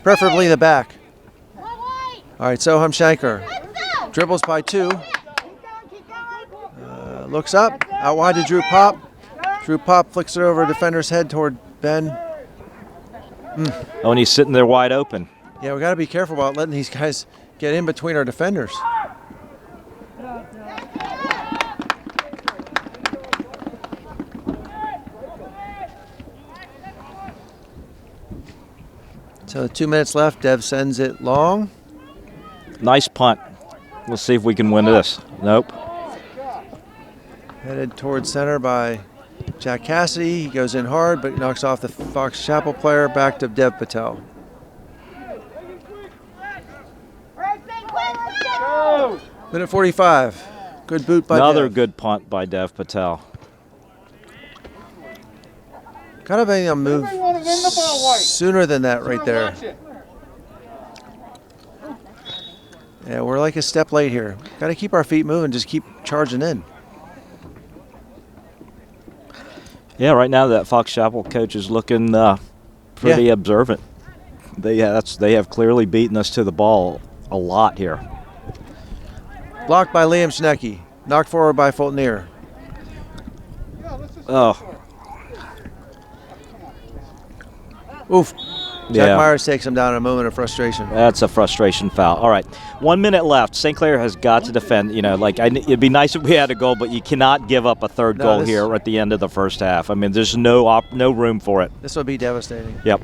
Preferably the back. All right, Soham Shanker. Dribbles by 2. Looks up. Out wide to Drew Pop. Drew Pop flicks it over a defender's head toward Ben. Oh, and he's sitting there wide open. Yeah, we got to be careful about letting these guys get in between our defenders. So 2 minutes left. Dev sends it long. Nice punt. We'll see if we can win this. Nope. Headed towards center by Jack Cassidy. He goes in hard, but knocks off the Fox Chapel player. Back to Dev Patel. Minute 45. Good boot by Another Dev. good punt by Dev Patel. Kind of a move sooner than that right there. Yeah, we're like a step late here. Got to keep our feet moving, just keep charging in. Yeah, right now that Fox Chapel coach is looking pretty observant. They have clearly beaten us to the ball a lot here. Blocked by Liam Schnecke. Knocked forward by Fultonier. Oh. Oof. Jack Yeah. Myers takes him down in a moment of frustration. That's a frustration foul. All right, 1 minute left. St. Clair has got to defend. You know, like it'd be nice if we had a goal, but you cannot give up a third goal here at the end of the first half. I mean, there's no room for it. This would be devastating. Yep.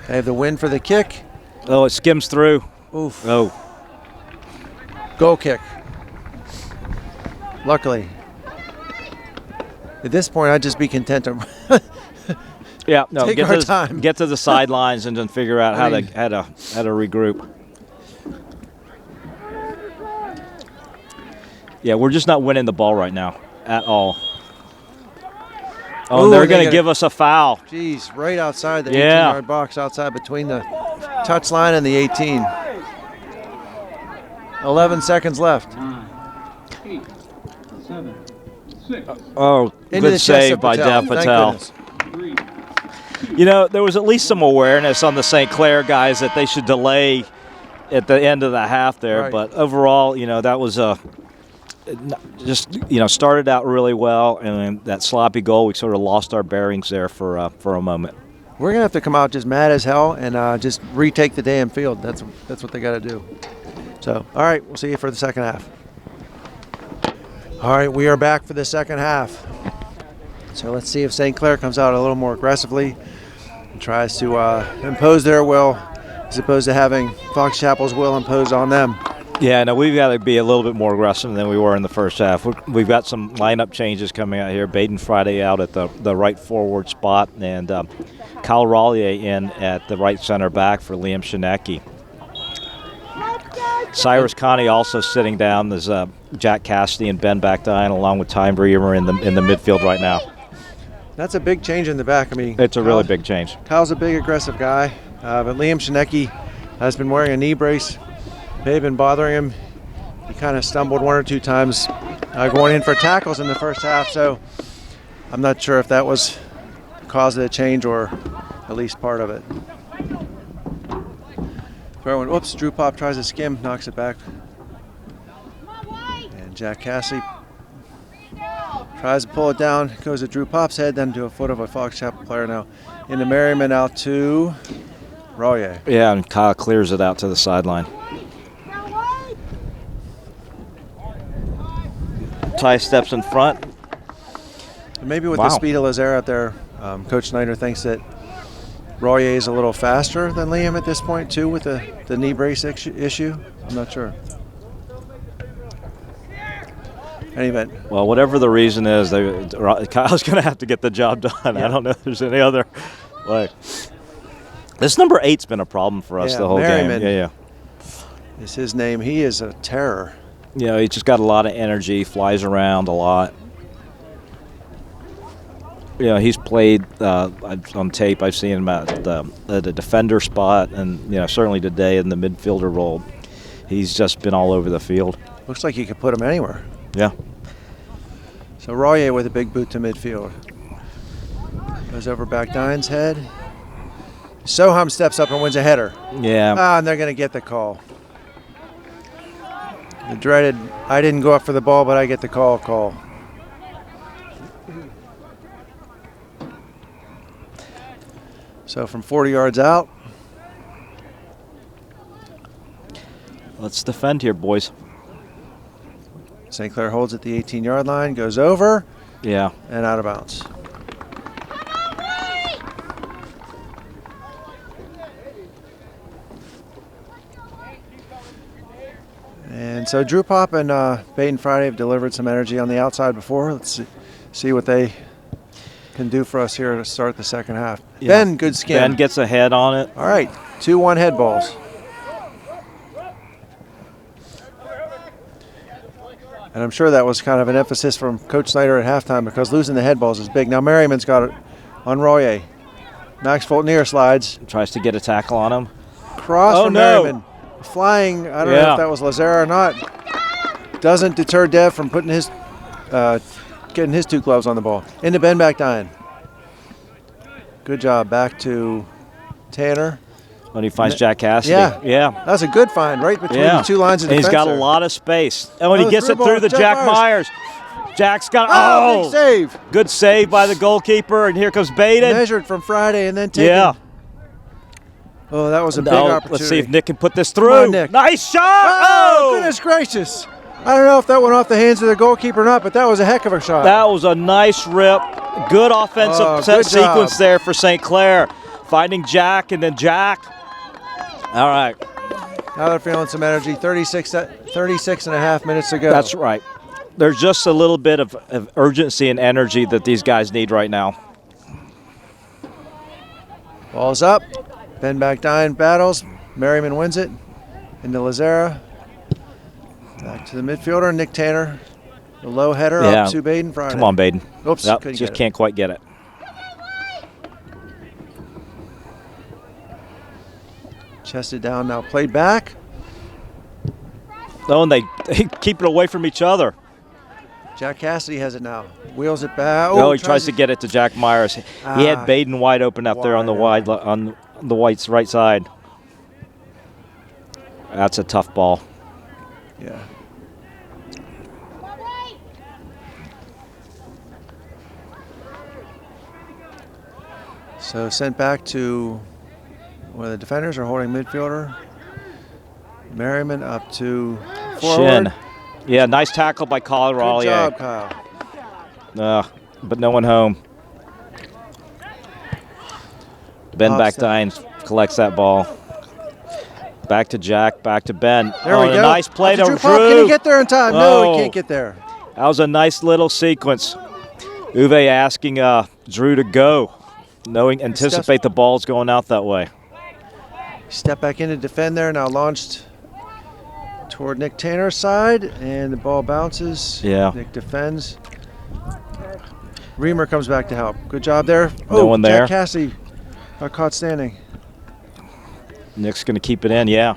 They have the win for the kick. Oh, it skims through. Oof. Oh. Goal kick. Luckily. At this point, I'd just be content to Yeah, no. Take our time. Get to the sidelines and then figure out how to regroup. Yeah, we're just not winning the ball right now at all. Oh, Ooh, they're going to give us a foul. Jeez, right outside the 18-yard 18-yard box, outside between the touch line and the 18. 11 seconds left. 9, 8, 7, 6, Oh, Into the good chest save of by Patel. Dev Thank Patel. goodness. 3, You know, there was at least some awareness on the St. Clair guys that they should delay at the end of the half there. Right. But overall, you know, that was started out really well, and then that sloppy goal, we sort of lost our bearings there for a moment. We're going to have to come out just mad as hell and just retake the damn field. That's what they got to do. So, all right, we'll see you for the second half. All right, we are back for the second half. So let's see if St. Clair comes out a little more aggressively and tries to impose their will as opposed to having Fox Chapel's will imposed on them. Yeah, no, we've got to be a little bit more aggressive than we were in the first half. We've got some lineup changes coming out here. Baden Friday out at the right forward spot, and Kyle Rollier in at the right center back for Liam Schnecke. Cyrus Connie also sitting down. There's Jack Cassidy and Ben Backdine along with Ty Bremer in the midfield right now. That's a big change in the back. I mean, It's a really big change. Kyle's a big, aggressive guy, but Liam Schnecke has been wearing a knee brace. They've been bothering him. He kind of stumbled one or two times going in for tackles in the first half, so I'm not sure if that was the cause of the change or at least part of it. Throwing, whoops, Drew Pop tries to skim, knocks it back. And Jack Cassidy tries to pull it down, goes to Drew Pop's head, then to a foot of a Fox Chapel player now. Into Merriman out to Rollier. Yeah, and Kyle clears it out to the sideline. Ty steps in front. And maybe with the speed of Lazare out there, Coach Snyder thinks that Rollier is a little faster than Liam at this point, too, with the knee brace issue. I'm not sure. Any event. Well, whatever the reason is, Kyle's going to have to get the job done. Yeah. I don't know if there's any other way. This number 8's been a problem for us the whole Merriman game. Yeah. is his name. He is a terror. You know, he just got a lot of energy, flies around a lot. You know, he's played on tape. I've seen him at the defender spot, and you know, certainly today in the midfielder role. He's just been all over the field. Looks like you could put him anywhere. Yeah. So Rollier with a big boot to midfield. Goes over Backdine's head. Soham steps up and wins a header. Yeah. And they're going to get the call. The dreaded, I didn't go up for the ball, but I get the call. So from 40 yards out. Let's defend here, boys. St. Clair holds at the 18-yard line, goes over. Yeah. And out of bounds. And so Drew Pop and Baden Friday have delivered some energy on the outside before. Let's see what they can do for us here to start the second half. Yeah. Ben, good skin. Ben gets a head on it. All right, 2-1 head balls. And I'm sure that was kind of an emphasis from Coach Snyder at halftime because losing the head balls is big. Now Merriman's got it on Royer. Max Fultonier slides. Tries to get a tackle on him. Cross from no. Merriman. Flying, I don't know if that was Lazara or not. Doesn't deter Dev from putting his, getting his 2 gloves on the ball. Into Ben back dying. Good job. Back to Tanner. When he finds Jack Cassidy. Yeah. That's a good find right between the 2 lines of and defense. He's got there. a lot of space. Oh, and he gets it through the Jack Myers. Jack's got big save. Good save by the goalkeeper, and here comes Baden. Measured from Friday and then taken. Yeah. Oh, that was a big opportunity. Let's see if Nick can put this through. Come on, Nick. Nice shot! Oh, goodness gracious. I don't know if that went off the hands of the goalkeeper or not, but that was a heck of a shot. That was a nice rip. Good offensive good sequence job. there for St. Clair. Finding Jack, and then Jack. All right. Now they're feeling some energy. 36 and a half minutes to go. That's right. There's just a little bit of urgency and energy that these guys need right now. Ball's up. Ben Backdine battles. Merriman wins it. Into Lazara. Back to the midfielder, Nick Tanner. The low header up to Baden Friday. Come on, Baden. Oops, Yep, couldn't just get it. can't quite get it. Chested down now. Played back. Oh, and they keep it away from each other. Jack Cassidy has it now. Wheels it back. Oh, he tries to get it to Jack Myers. He had Baden wide open up there on the White's right side. That's a tough ball. Yeah. So sent back to where the defenders are holding midfielder. Merriman up to forward. Shin. Yeah, nice tackle by Kyle Rollier. Good job, Kyle. But no one home. Ben Backdine collects that ball. Back to Jack, back to Ben. There we go. A nice play to Drew. Can he get there in time? No, he can't get there. That was a nice little sequence. Uwe asking Drew to go, anticipate the ball's going out that way. Step back in to defend there. Now launched toward Nick Tanner's side, and the ball bounces. Yeah. Nick defends. Reamer comes back to help. Good job there. No one there. Jack Cassidy got caught standing. Nick's going to keep it in, yeah.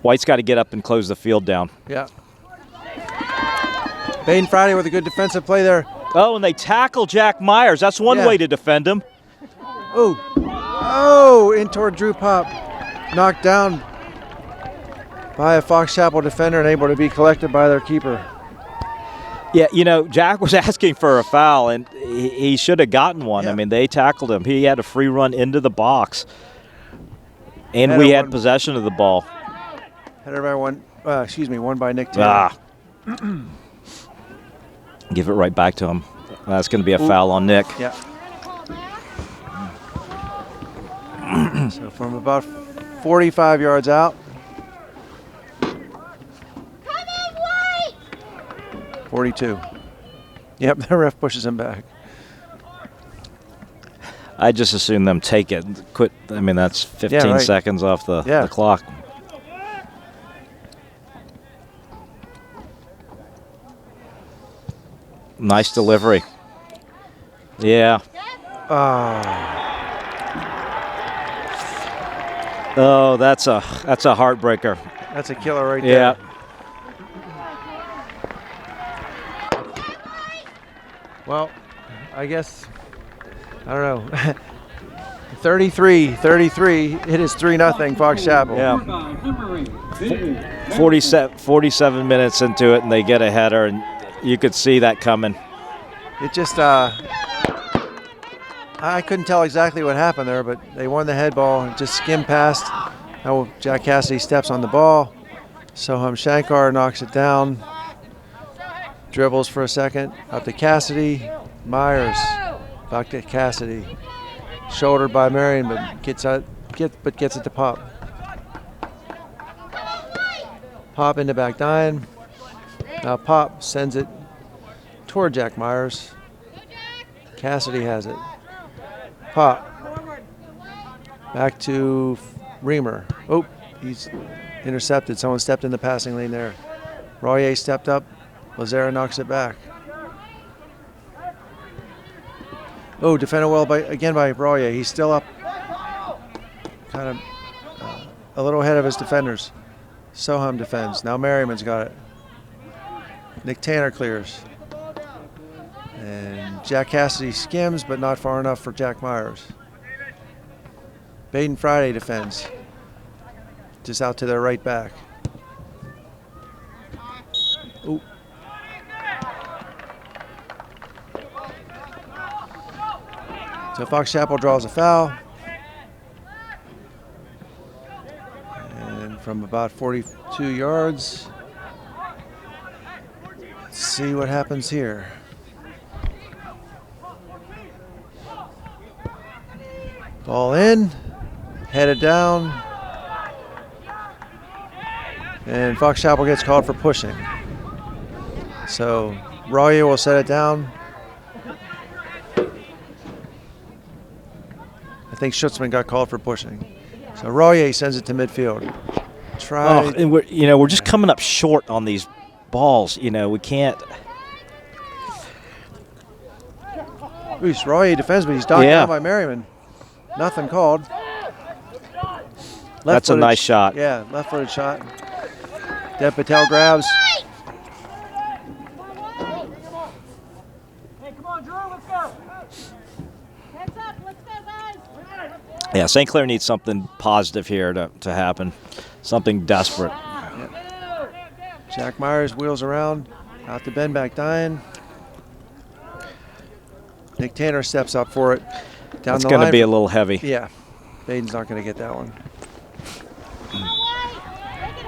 White's got to get up and close the field down. Yeah. Baden Friday with a good defensive play there. Oh, and they tackle Jack Myers. That's one way to defend him. Oh, in toward Drew Pop. Knocked down by a Fox Chapel defender and able to be collected by their keeper. Yeah, Jack was asking for a foul, and he should have gotten one. Yeah. I mean, they tackled him. He had a free run into the box, and we had possession of the ball. Header by one by Nick Taylor. Give it right back to him. That's going to be a foul on Nick. Yeah. So from about 45 yards out. 42. Yep, the ref pushes him back. I just assume them take it. Quit. I mean, that's 15 seconds off the clock. Nice delivery. Yeah. Oh, that's a heartbreaker. That's a killer right there. Yeah. Well, I guess, I don't know. 33. It is 3-0 Fox Chapel. Yeah. 47 minutes into it, and they get a header, and you could see that coming. It just, I couldn't tell exactly what happened there, but they won the head ball and just skimmed past. Now Jack Cassidy steps on the ball. Soham Shankar knocks it down. Dribbles for a second, up to Cassidy. Myers, back to Cassidy. Shouldered by Marion, but gets it to Pop. Pop into back 9. Now Pop sends it toward Jack Myers. Cassidy has it. Pop. Back to Reamer. Oh, he's intercepted. Someone stepped in the passing lane there. Royer stepped up. Lazera knocks it back. Oh, defended well again by Royer. He's still up. Kind of a little ahead of his defenders. Soham defends. Now Merriman's got it. Nick Tanner clears. And Jack Cassidy skims, but not far enough for Jack Myers. Baden Friday defends. Just out to their right back. Ooh. So Fox Chapel draws a foul. And from about 42 yards, let's see what happens here. Ball in, headed down, and Fox Chapel gets called for pushing. So Royer will set it down. I think Schutzman got called for pushing. So Royer sends it to midfield. And we're just coming up short on these balls. We can't. Royer defends, but he's docked down by Merriman. Nothing called. That's a nice shot. Yeah, left-footed shot. Dev Patel grabs. Hey, come on, Drew, let's go. Heads up, let's go, guys. Yeah, St. Clair needs something positive here to happen, something desperate. Yep. Jack Myers wheels around, out to Ben back 9. Nick Tanner steps up for it. Down It's the going to line. be a little heavy. Yeah, Baden's not going to get that one. Come on, White, make it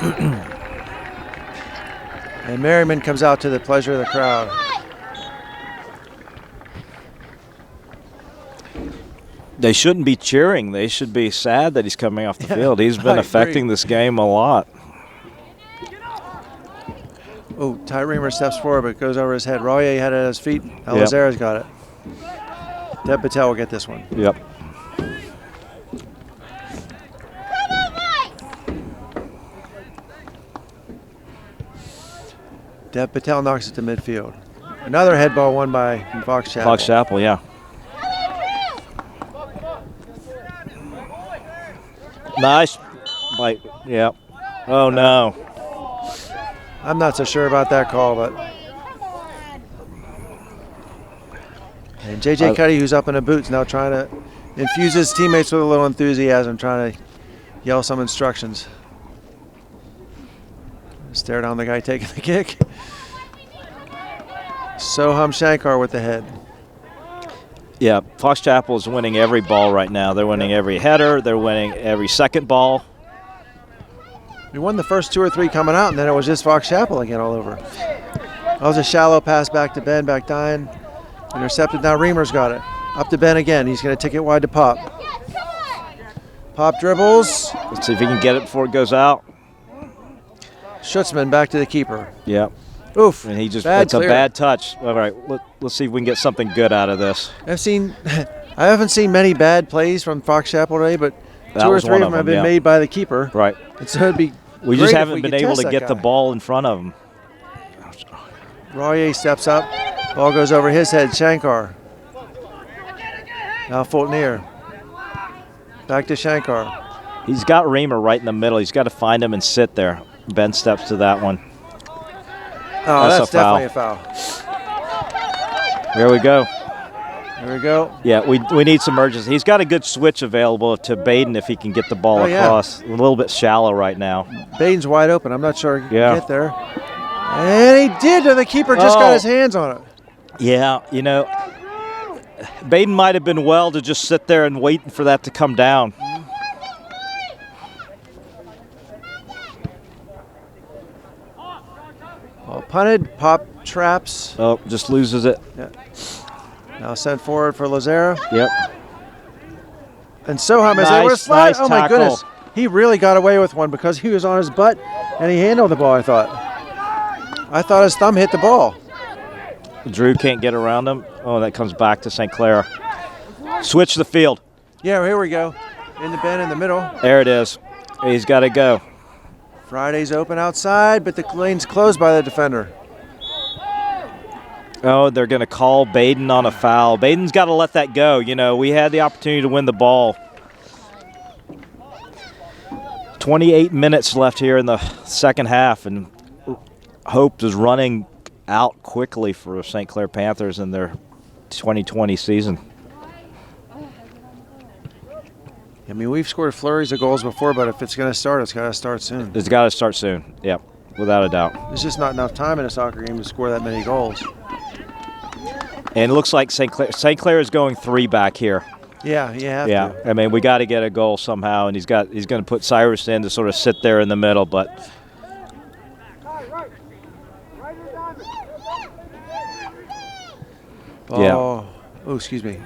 happen. And Merriman comes out to the pleasure of the crowd. They shouldn't be cheering. They should be sad that he's coming off the field. He's I been agree. affecting this game a lot. Oh, Ty Reamer steps forward, but it goes over his head. Royer had it at his feet. Now Yep. Lazera's got it. Dev Patel will get this one. Yep. Dev Patel knocks it to midfield. Another head ball won by Fox Chapel. Fox Chapel, yeah. Nice bite. Yep. Oh, no. I'm not so sure about that call, but. And J.J. Cuddy, who's up in the boots, now trying to infuse his teammates with a little enthusiasm, trying to yell some instructions. Stare down the guy taking the kick. Soham Shankar with the head. Yeah, Fox Chapel is winning every ball right now. They're winning every header. They're winning every second ball. We won the first 2 or 3 coming out, and then it was just Fox Chapel again all over. That was a shallow pass back to Ben, back 9. Intercepted, now Reamer's got it. Up to Ben again. He's going to take it wide to Pop. Pop dribbles. Let's see if he can get it before it goes out. Schutzman back to the keeper. Yep. Oof. And he just, Bad it's a clear. bad touch. All right, let's see if we can get something good out of this. I haven't seen many bad plays from Fox Chapel today, but That 2 or was 3 one of of them have them, been yeah. made by the keeper. Right. And so it'd be We great just if haven't we been could able test to that get the guy. ball in front of him. Royer steps up. Ball goes over his head. Shankar. Now Fultonier. Back to Shankar. He's got Reamer right in the middle. He's got to find him and sit there. Ben steps to that one. Oh, that's a foul. definitely a foul. Here we go. There we go. Yeah, we need some urgency. He's got a good switch available to Baden if he can get the ball Oh, yeah. across. A little bit shallow right now. Baden's wide open. I'm not sure he can Yeah. get there. And he did, and the keeper just got his hands on it. Yeah, Baden might have been well to just sit there and wait for that to come down. Ball punted. Pop traps. Oh, just loses it. Yeah. Now sent forward for Lazera. Yep. And Soham is able to Nice, slide. nice Oh, my tackle. goodness. He really got away with one because he was on his butt and he handled the ball, I thought. I thought his thumb hit the ball. Drew can't get around him. Oh, that comes back to St. Clair. Switch the field. Yeah, here we go. In the bend in the middle. There it is. He's got to go. Friday's open outside, but the lane's closed by the defender. Oh, they're going to call Baden on a foul. Baden's got to let that go. You know, we had the opportunity to win the ball. 28 minutes left here in the second half, and hope is running out quickly for St. Clair Panthers in their 2020 season. I mean, we've scored flurries of goals before, but if it's going to start, it's got to start soon. It's got to start soon. Yep, without a doubt. There's just not enough time in a soccer game to score that many goals. And it looks like St. Clair is going 3 back here. Yeah, you have Yeah, to. I mean, we got to get a goal somehow, and he's going to put Cyrus in to sort of sit there in the middle, but yeah. Oh, excuse me.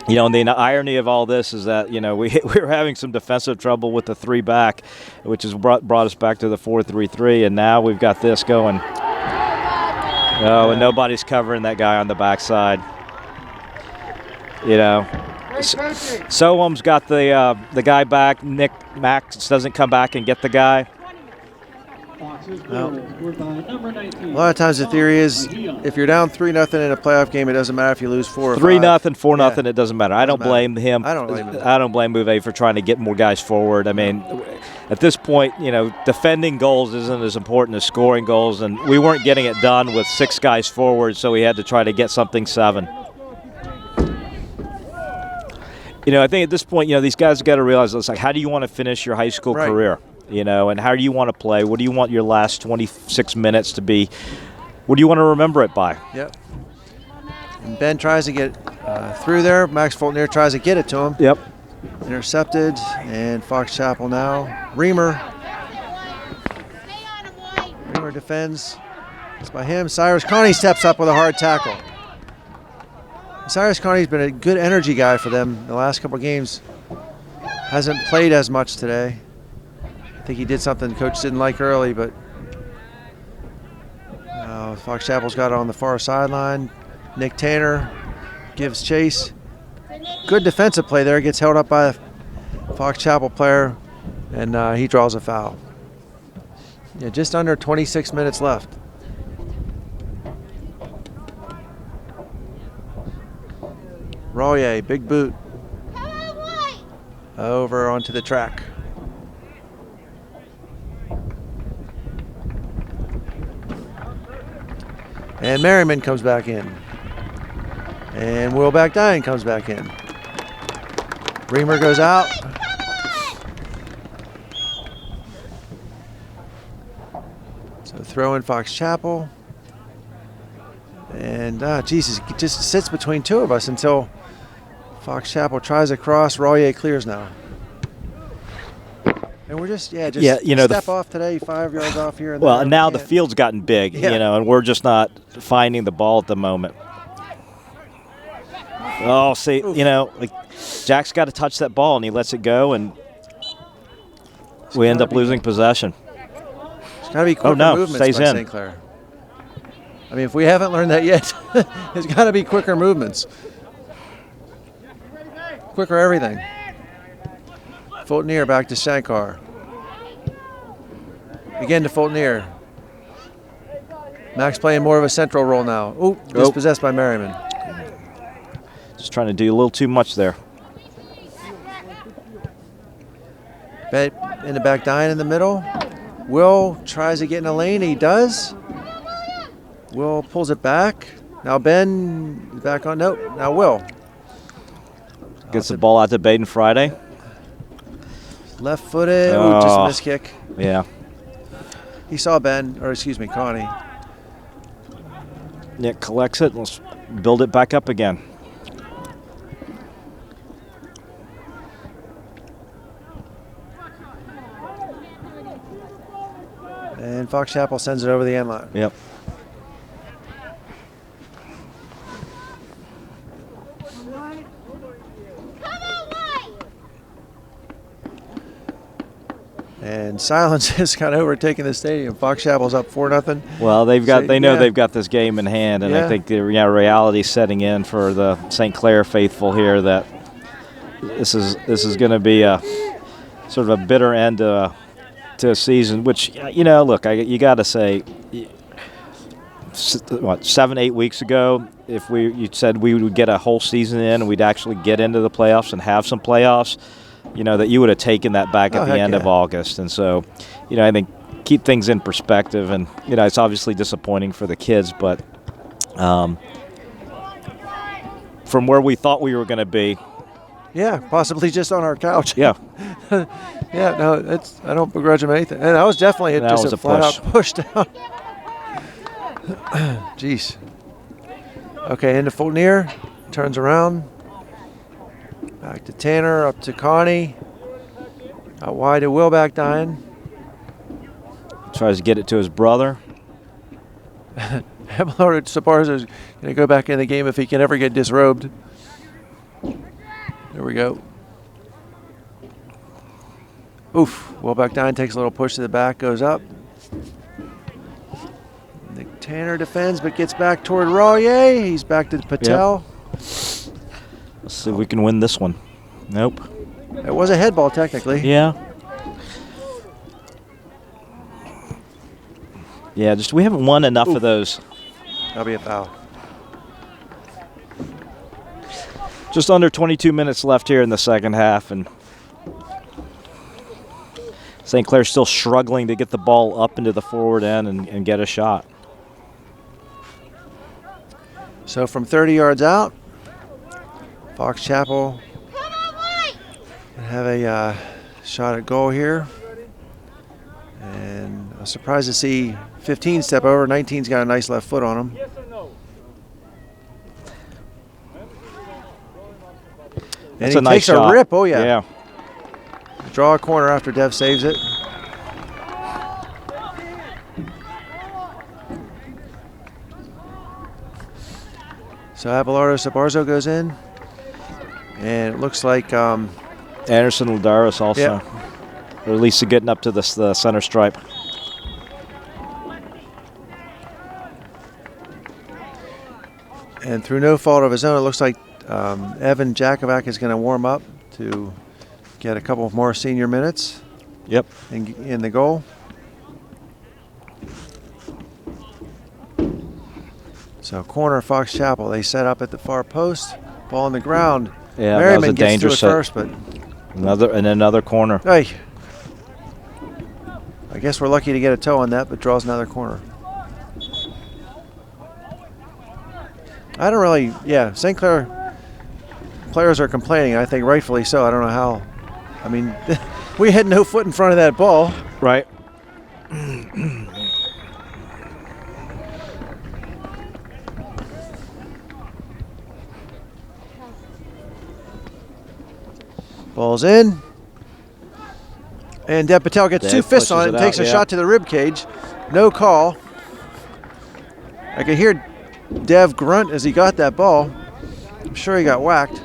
You know, and the irony of all this is that, you know, we were having some defensive trouble with the 3 back, which has brought us back to the 4-3-3, and now we've got this going. Oh, and nobody's covering that guy on the backside. You know, Soam's got the guy back. Nick Max doesn't come back and get the guy. A lot of times the theory is if you're down 3-0 in a playoff game, it doesn't matter if you lose 4 or 5. 3-0, 4-0, Yeah. it doesn't matter. I don't blame him. I don't blame him. I don't blame Mouvet for trying to get more guys forward. I mean, at this point, you know, defending goals isn't as important as scoring goals, and we weren't getting it done with 6 guys forward, so we had to try to get something 7. You know, I think at this point, you know, these guys have got to realize it's like, how do you want to finish your high school Right. career? You know, and how do you want to play? What do you want your last 26 minutes to be? What do you want to remember it by? Yep. And Ben tries to get through there. Max Fultner tries to get it to him. Yep. Intercepted. And Fox Chapel now. Reamer. Reamer defends. It's by him. Cyrus Connie steps up with a hard tackle. Cyrus Connie's been a good energy guy for them the last couple of games. Hasn't played as much today. I think he did something coach didn't like early, but Fox Chapel's got it on the far sideline. Nick Tanner gives chase. Good defensive play there. Gets held up by a Fox Chapel player, and he draws a foul. Yeah, just under 26 minutes left. Royer, big boot. Over onto the track. And Merriman comes back in. And Will Backdine comes back in. Reamer goes out. So throw in Fox Chapel. And Jesus, it just sits between 2 of us until Fox Chapel tries across. Royer clears now. And we're just, you know, step off today, 5 yards off here. And Well, there. and now the field's gotten big, Yeah. you know, and we're just not finding the ball at the moment. Oh, see, Oof. you know, like Jack's got to touch that ball, and he lets it go, and we end up losing possession. It's got to be quicker no, movements stays by in. St. Clair. I mean, if we haven't learned that yet, it's got to be quicker movements. Quicker everything. Fultner back to Shankar. Again to Fultner. Max playing more of a central role now. Oh, dispossessed by Merriman. Just trying to do a little too much there. Bet in the back, Dine in the middle. Will tries to get in a lane. He does. Will pulls it back. Now Ben is back on. Nope. Now Will. Gets the ball out to Baden Friday. Left footed. Ooh, just a miss kick. Yeah. He saw Ben, or excuse me, Connie. Nick collects it. Let's build it back up again. And Fox Chapel sends it over the end line. Yep. And silence has kind of overtaken the stadium. Fox Chapel's up 4-0. Well, they know Yeah. they've got this game in hand, and Yeah. I think the reality setting in for the St. Clair faithful here that this is going to be a sort of a bitter end to a season. Which look, you got to say, 7-8 weeks ago, if you said we would get a whole season in and we'd actually get into the playoffs and have some playoffs, that you would have taken that back at the end of August. And so, I think keep things in perspective. And, it's obviously disappointing for the kids, but from where we thought we were going to be. Yeah, possibly just on our couch. Yeah. Yeah, no, I don't begrudge him anything. And that was definitely That just was a a flat-out push down. Jeez. Okay, into Fulton, turns around. Back to Tanner, up to Connie. Out wide to Wilback Dine. Tries to get it to his brother. Abelard Saparzo's going to go back in the game if he can ever get disrobed. There we go. Oof. Wilback Dine takes a little push to the back, goes up. Nick Tanner defends but gets back toward Rollier. He's back to Patel. Yep. Let's see if we can win this one. Nope. It was a head ball technically. Yeah. Yeah, just we haven't won enough of those. That'll be a foul. Just under 22 minutes left here in the second half, and St. Clair's still struggling to get the ball up into the forward end and get a shot. So from 30 yards out, Fox Chapel have a shot at goal here. And I'm surprised to see 15 step over. 19's got a nice left foot on him. And That's he a nice takes shot. a rip. Oh, yeah. Yeah. Draw a corner after Dev saves it. So Abelardo Sabarzo goes in. And it looks like Anderson Ladaris also. Yeah. Or at least getting up to the center stripe. and through no fault of his own, it looks like Evan Jakovac is going to warm up to get a couple of more senior minutes. Yep. In the goal. So corner Fox Chapel. They set up at the far post. Ball on the ground. Yeah, Merriman that was a gets dangerous to it hit. first, but another corner. hey, I guess we're lucky to get a toe on that, but draws another corner. I don't really, St. Clair players are complaining. I think rightfully so. I don't know how. I mean, we had no foot in front of that ball. Right. Ball's in. And Dev Patel gets Dev two fists on it pushes and it takes out, a yeah. shot to the rib cage. No call. I could hear Dev grunt as he got that ball. I'm sure he got whacked.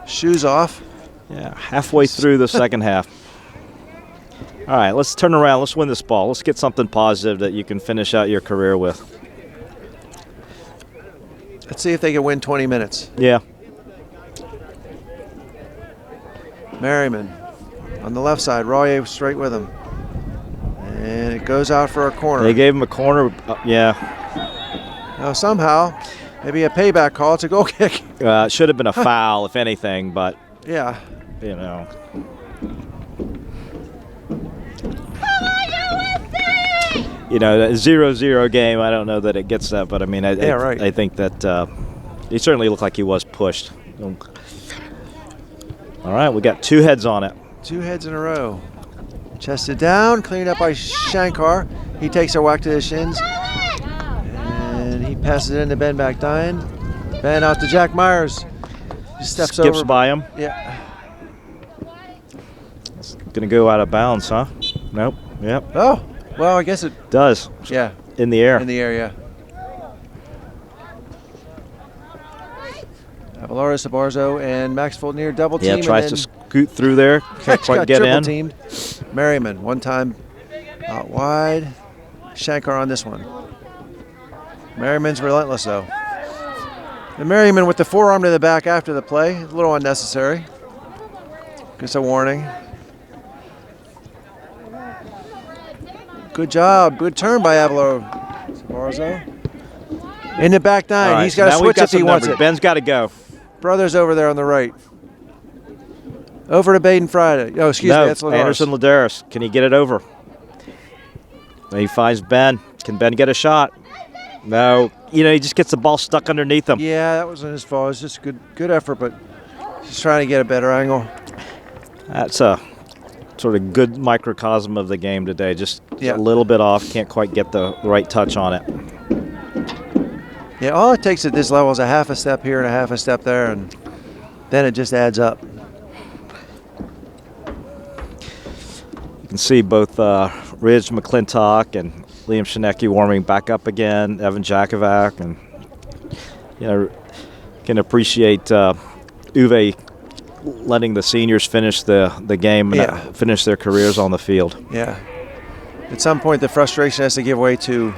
Shoes off. Yeah, halfway through the second half. All right, let's turn around. Let's win this ball. Let's get something positive that you can finish out your career with. Let's see if they can win 20 minutes. Yeah. Merriman on the left side. Royer straight with him. And it goes out for a corner. They gave him a corner. Yeah. Now somehow, maybe a payback call. It's a goal kick. It should have been a foul, if anything, but, Yeah. you know. You know, a 0-0 game, I don't know that it gets that, but I mean, right. I think that he certainly looked like he was pushed. All right, we got two heads on it. Two heads in a row. Chested down, cleaned up by Shankar. He takes a whack to the shins. And he passes it into Ben Backdine. Ben out to Jack Myers. He steps Skips over. by him. Yeah. It's going to go out of bounds, huh? Nope. Yep. Oh, well, I guess it Does. Yeah. In the air. In the area. Abelardo Sabarzo and Max Fultonier double team. Yeah, tries and to then scoot through there. Can't quite Got get triple in. teamed. Merriman, one time out wide. Shankar on this one. Merriman's relentless, though. And Merriman with the forearm to the back after the play. A little unnecessary. Gets a warning. Good job. Good turn by Avalo. Savarzo. In the back nine. All right, He's got to now we've switch got if he some wants numbers. it. Ben's got to go. Brothers over there on the right. Over to Baden Friday. Oh, excuse No, me. That's Ladares. Anderson Ladares. Can he get it over? He finds Ben. Can Ben get a shot? No. You know, he just gets the ball stuck underneath him. Yeah, that wasn't his fault. It was just good effort, but just trying to get a better angle. That's a sort of good microcosm of the game today. Just Yeah. a little bit off. Can't quite get the right touch on it. Yeah, all it takes at this level is a half a step here and a half a step there, and then it just adds up. You can see both Ridge McClintock and Liam Shinecki warming back up again. Evan Jakovac, and can appreciate Uwe letting the seniors finish the game and finish their careers on the field. Yeah. At some point, the frustration has to give way to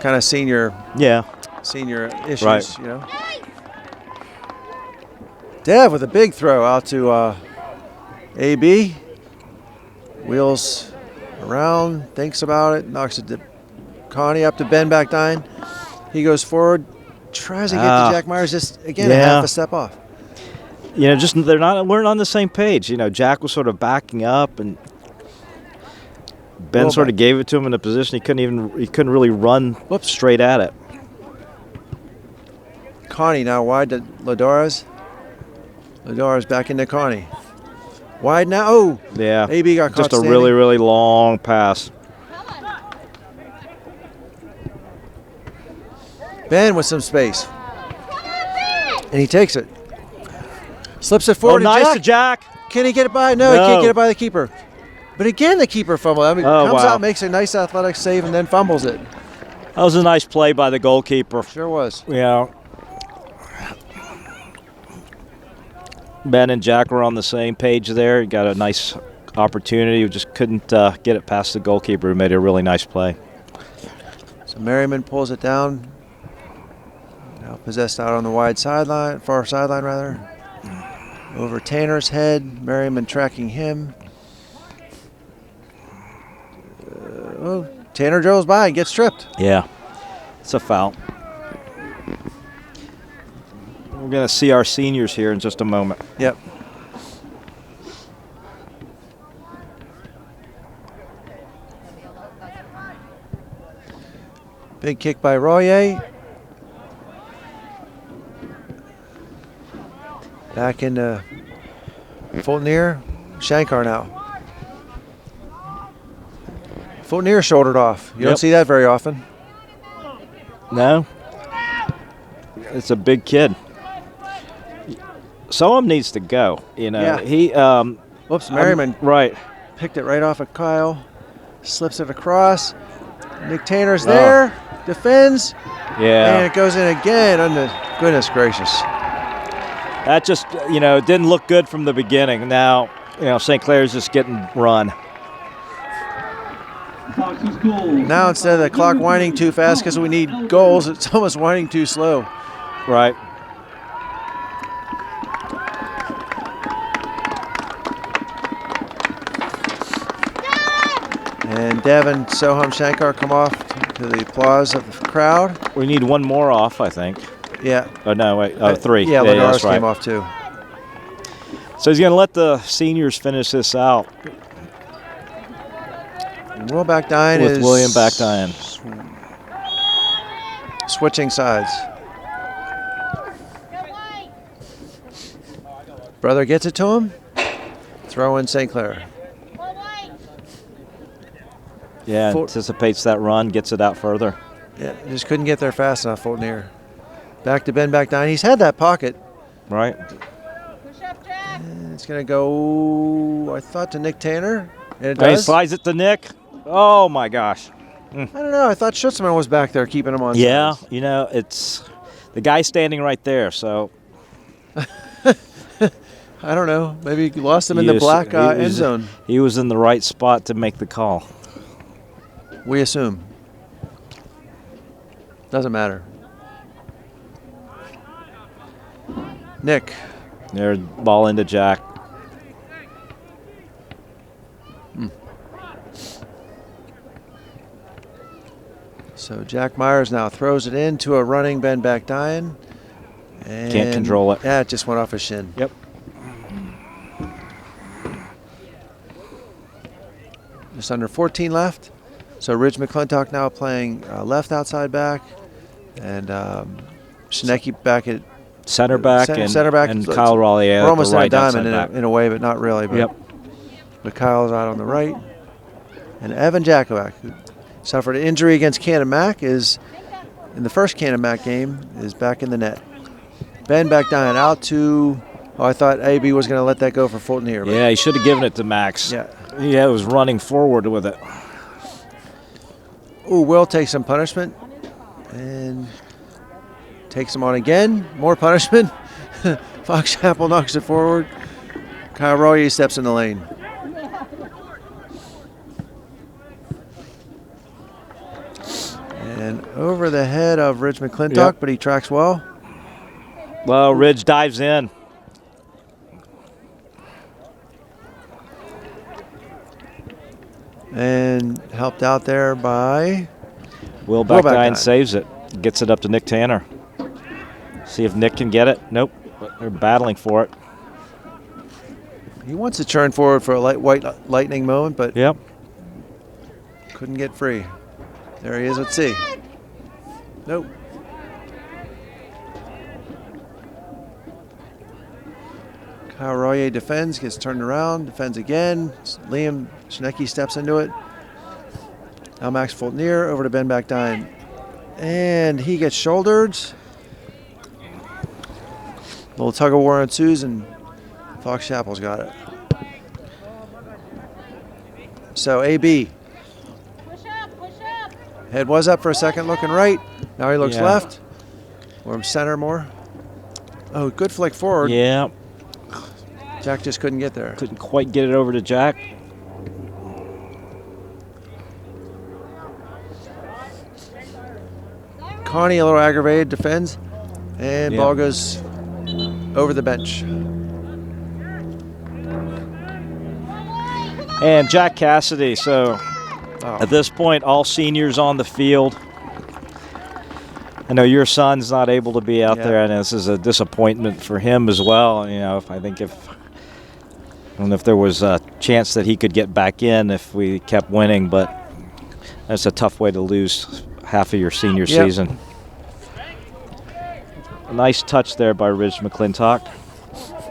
kind of senior issues, Right. you know. Dev with a big throw out to AB. Wheels around, thinks about it, knocks it to Connie, up to Ben back nine. He goes forward, tries to get to Jack Myers, just again a half a step off. You know, just we're on the same page. You know, Jack was sort of backing up, and Ben sort of gave it to him in a position he couldn't really run straight at it. Connie now wide to Ladares. Ladares back into Connie. Wide now. Oh, yeah. AB got caught just a standing. really, really long pass. Ben with some space, and he takes it. Slips it forward. Nice to Jack. Can he get it by? No, he can't get it by the keeper. But again, the keeper fumble. I mean, comes out, makes a nice athletic save, and then fumbles it. That was a nice play by the goalkeeper. Sure was. Yeah. Ben and Jack were on the same page there. He got a nice opportunity. He just couldn't get it past the goalkeeper, who made a really nice play. So Merriman pulls it down. Now possessed out on the wide sideline, far sideline rather. Over Tanner's head. Merriman tracking him. Tanner drills by and gets tripped. Yeah, it's a foul. We're going to see our seniors here in just a moment. Yep. Big kick by Royer. Back into Fultonier. Shankar now. Fultonier shouldered off. You don't see that very often. No. It's a big kid. Someone needs to go. You know, Yeah. he. Whoops, Merriman right. picked it right off of Kyle. Slips it across. Nick Tanner's there. Defends. Yeah. And it goes in again. Goodness gracious. That just, didn't look good from the beginning. Now, St. Clair's just getting run. Now instead of the clock winding too fast because we need goals, it's almost winding too slow. Right. And Devin, Soham, Shankar come off to the applause of the crowd. We need one more off, I think. Yeah. Oh, no, wait. Three. Yeah, Ladares that's right. Came off too. So he's going to let the seniors finish this out. Will Backdine with is William Backdine switching sides. Brother gets it to him. Throw in St. Clair. Yeah, anticipates that run, gets it out further. Yeah, just couldn't get there fast enough, Fultonier. Back to Ben Backdine. He's had that pocket. Right. And it's going to go, I thought, to Nick Tanner. And it And he does. slides it to Nick. Oh, my gosh. I don't know. I thought Schutzman was back there keeping him on. Yeah, sides. it's the guy standing right there, so. I don't know. Maybe you lost him in the Yes, black he end was- zone. He was in the right spot to make the call. We assume. Doesn't matter. Nick. There, ball into Jack. So Jack Myers now throws it into a running Ben Bakdyan. Can't control it. Yeah, it just went off his shin. Yep. Just under 14 left. So Ridge McClintock now playing left outside back. And Schnecke back at Center back center back. and Kyle Raleigh We're at almost the in a right diamond outside back. in a way, but not really. But, Yep. but Kyle's out on the right. And Evan Jakovac, who suffered an injury against Cannon-Mac, is in the first Cannon-Mac game, is back in the net. Ben Bakdyan out to, I thought AB was going to let that go for Fulton here. But Yeah, he should have given it to Max. Yeah. Yeah, it was running forward with it. Ooh, Will takes some punishment and takes him on again. More punishment. Fox Chapel knocks it forward. Kyle Royer steps in the lane. And over the head of Ridge McClintock, Yep. but he tracks well. Well, Ridge dives in. And helped out there by Will Bakdyan. Bakdyan saves it. Gets it up to Nick Tanner. See if Nick can get it. Nope. They're battling for it. He wants to churn forward for a white lightning moment, but Yep. couldn't get free. There he is. Let's see. Nope. Kyle Royer defends, gets turned around, defends again. Liam Schnecke steps into it. Now Max Fultonier over to Ben Bakdyan. And he gets shouldered. Little tug of war ensues, and Fox Chapel's got it. So AB. Push up, push up. Head was up for a second, looking right. Now he looks Yeah. left. Or center more. Oh, good flick forward. Yeah. Jack just couldn't get there. Couldn't quite get it over to Jack. Connie, a little aggravated, defends. And Yeah. ball goes over the bench. And Jack Cassidy. So Oh. at this point, all seniors on the field. I know your son's not able to be out Yeah. there, and this is a disappointment for him as well. You know, I don't know if there was a chance that he could get back in if we kept winning, but that's a tough way to lose half of your senior Yep. season. A nice touch there by Ridge McClintock.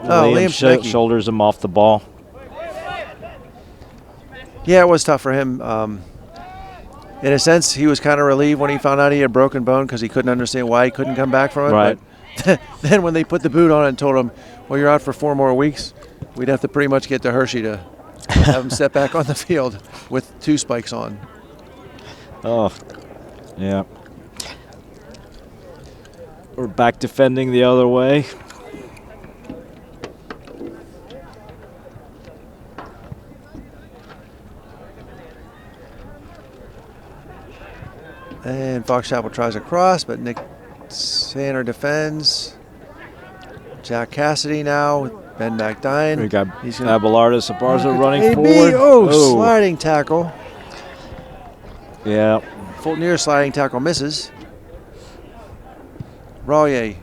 Liam Schnecke. Shoulders him off the ball. Yeah, it was tough for him. In a sense, he was kind of relieved when he found out he had broken bone because he couldn't understand why he couldn't come back from it. Right. But then when they put the boot on and told him, well, you're out for 4 more weeks, we'd have to pretty much get to Hershey to have him step back on the field with 2 spikes on. Oh, yeah. We're back defending the other way. And Fox Chapel tries a cross, but Nick Sander defends. Jack Cassidy now with Ben Bakdyan. We got He's gonna- Abelarda Sabarza running AB, forward. Oh, sliding tackle. Yeah. Fultonier sliding tackle misses. Royer.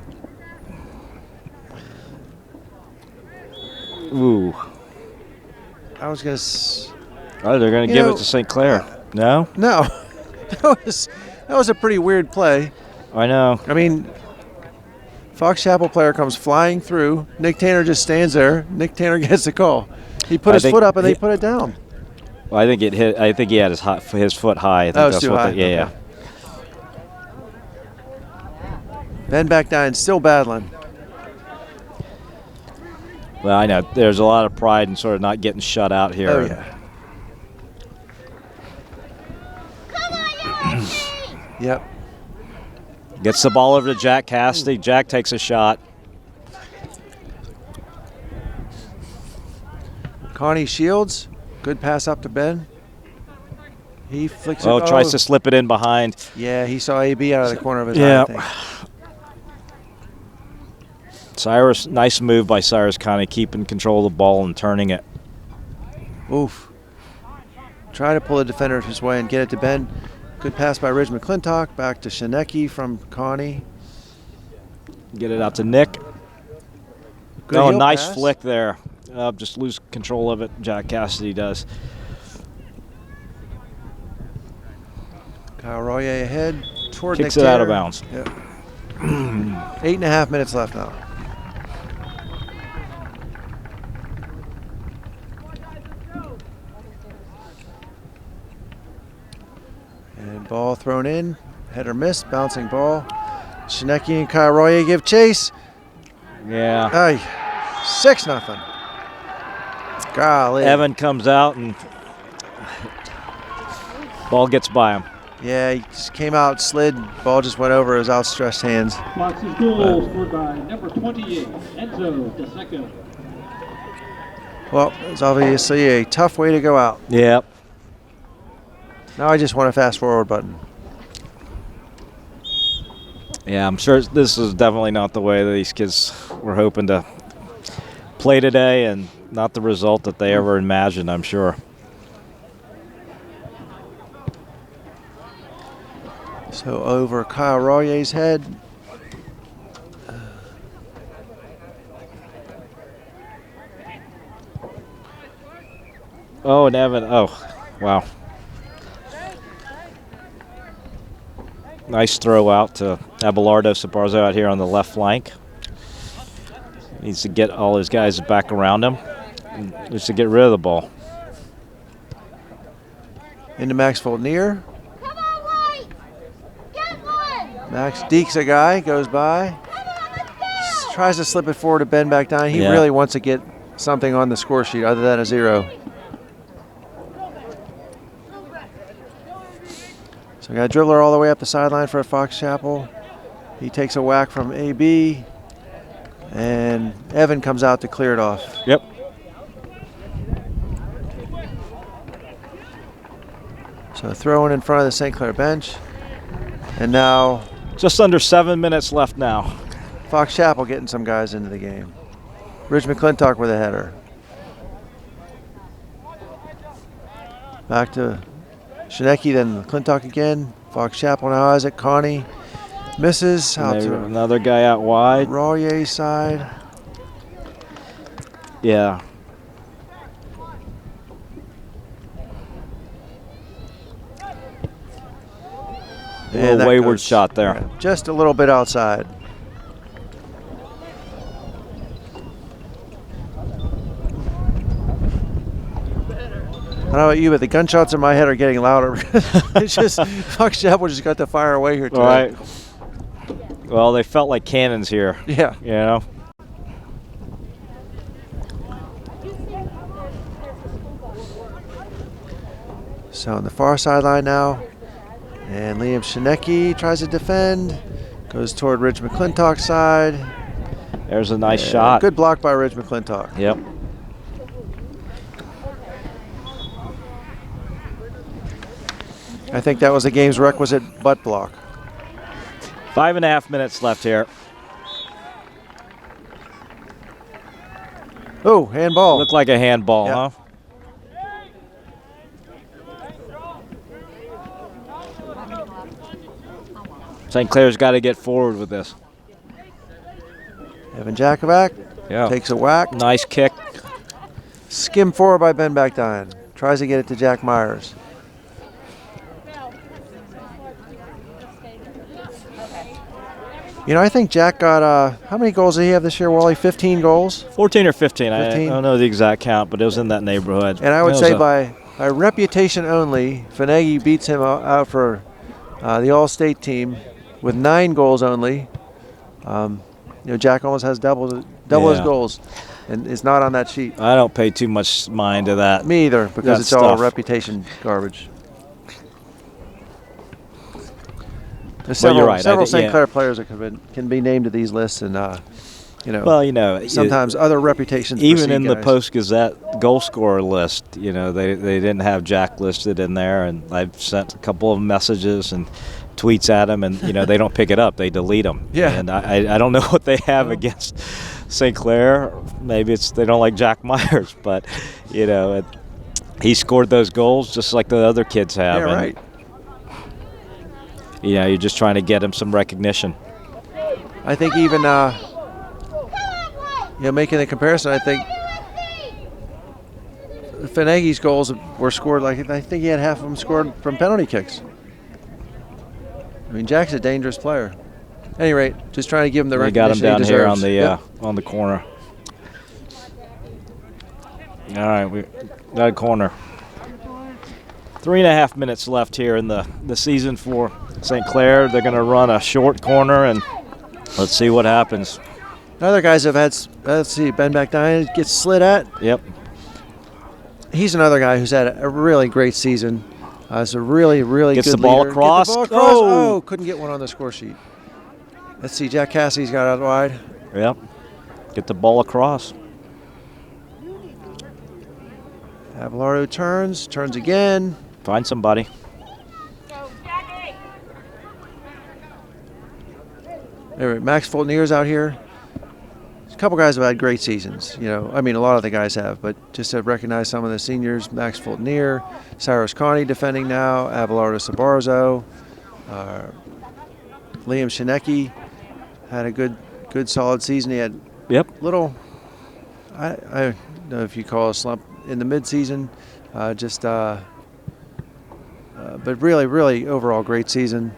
Ooh. I was going to... Oh, they're going to You give know- it to St. Clair. No? No. that was a pretty weird play. I know. I mean, Fox Chapel player comes flying through. Nick Tanner just stands there. Nick Tanner gets the call. He put I his think foot up and they he- put it down. Well, I think it hit. I think he had his foot high. I think That was that's too what high. yeah, yeah. Okay. Ben Bakdyan still battling. Well, I know there's a lot of pride in sort of not getting shut out here. Oh, yeah. Yep. Gets the ball over to Jack Cassidy. Jack takes a shot. Connie Shields, good pass up to Ben. He flicks it. Oh, tries to slip it in behind. Yeah, he saw AB out of the corner of his Yeah. eye, I think. Cyrus, nice move by Cyrus, kind of keeping control of the ball and turning it. Oof. Try to pull the defender his way and get it to Ben. Good pass by Ridge McClintock. Back to Shineki from Connie. Get it out to Nick. Good Oh, heel nice pass. flick there. Just lose control of it. Jack Cassidy does. Kyle Royer ahead toward Kicks Nick it out of Taylor. bounds. Yep. 8.5 minutes left now. And ball thrown in. Header miss. Bouncing ball. Shineki and Kyle Royer give chase. Yeah. Aye. 6-0. Golly. Evan comes out and ball gets by him. Yeah, he just came out, slid. Ball just went over his outstretched hands. Fox's goal scored by number 28, Enzo DeSecco. Well, it's obviously a tough way to go out. Yep. Now I just want a fast forward button. Yeah, I'm sure this is definitely not the way that these kids were hoping to play today, and not the result that they ever imagined, I'm sure. So over Kyle Royer's head. Oh, and Evan. Oh, wow. Nice throw out to Abelardo Sabarzo out here on the left flank. Needs to get all his guys back around him. Needs to get rid of the ball. Into Max Foldnier. Come on, White! Get one! Max dekes a guy, goes by. Come on, let's go! Tries to slip it forward to Ben back down. He Yeah. really wants to get something on the score sheet other than a 0. So we got a dribbler all the way up the sideline for Fox Chapel. He takes a whack from AB. And Evan comes out to clear it off. Yep. So throwing in front of the St. Clair bench. And now Just under 7 minutes left now. Fox Chapel getting some guys into the game. Ridge McClintock with a header. Back to Shineki, then McClintock again. Fox Chapel now has it. Connie misses. Out Maybe to another guy out wide. Royer's side. Yeah. A And little that wayward goes- shot there. yeah, just a little bit outside. I don't know about you, but the gunshots in my head are getting louder. It's just Fox Chapel just got to fire away here today. All right. Well, they felt like cannons here. Yeah. You know? So on the far sideline now, and Liam Shineki tries to defend, goes toward Ridge McClintock's side. There's a nice And shot. Good block by Ridge McClintock. Yep. I think that was the game's requisite butt block. 5.5 minutes left here. Oh, handball. Looked like a handball, Yeah. huh? St. Clair's got to get forward with this. Evan Jakovac Yeah. takes a whack. Nice kick. Skim forward by Ben Backdine. Tries to get it to Jack Myers. You know, I think Jack got, how many goals did he have this year, Wally? 15 goals? 14 or 15. 15. I don't know the exact count, but it was in that neighborhood. And I would It was say a- by reputation only, Finaggy beats him out for the All-State team with 9 goals only. Jack almost has double his Yeah. goals, and is not on that sheet. I don't pay too much mind to that. Me either, because That it's all stuff. reputation garbage. There's Well, you're several, right. several St. Yeah. Clair players that can be named to these lists, and Well, you know, sometimes other reputations even precede in the guys. Post-Gazette goal scorer list, you know, they didn't have Jack listed in there, and I've sent a couple of messages and tweets at them, and, you know, they don't pick it up. They delete them. Yeah. And I don't know what they have against St. Clair. Maybe it's they don't like Jack Myers, but, you know, he scored those goals just like the other kids have. Yeah, right. You know, you're just trying to get him some recognition. I think even, making the comparison, I think Finaggy's goals were scored, like I think he had half of them scored from penalty kicks. I mean, Jack's a dangerous player. At any rate, just trying to give him the recognition got him down he here deserves. on the corner. All right, we got a corner. 3.5 minutes left here in the season for St. Clair. They're going to run a short corner, and let's see what happens. Other guys have had, let's see, Ben McDine gets slid at. Yep. He's another guy who's had a really great season. It's a really, really Gets good the ball leader. across. Get the ball across. Oh. Oh, couldn't get one on the score sheet. Let's see, Jack Cassidy's got out wide. Yep. Get the ball across. Abelardo turns again. Find somebody. Anyway, Max Fultonier's out here. A couple guys have had great seasons. You know, I mean, a lot of the guys have, but just to recognize some of the seniors: Max Fultonier, Cyrus Carney defending now, Abelardo Sabarzo, Liam Shinecki had a good solid season. He had little, I don't know if you call it a slump in the midseason, but really overall great season.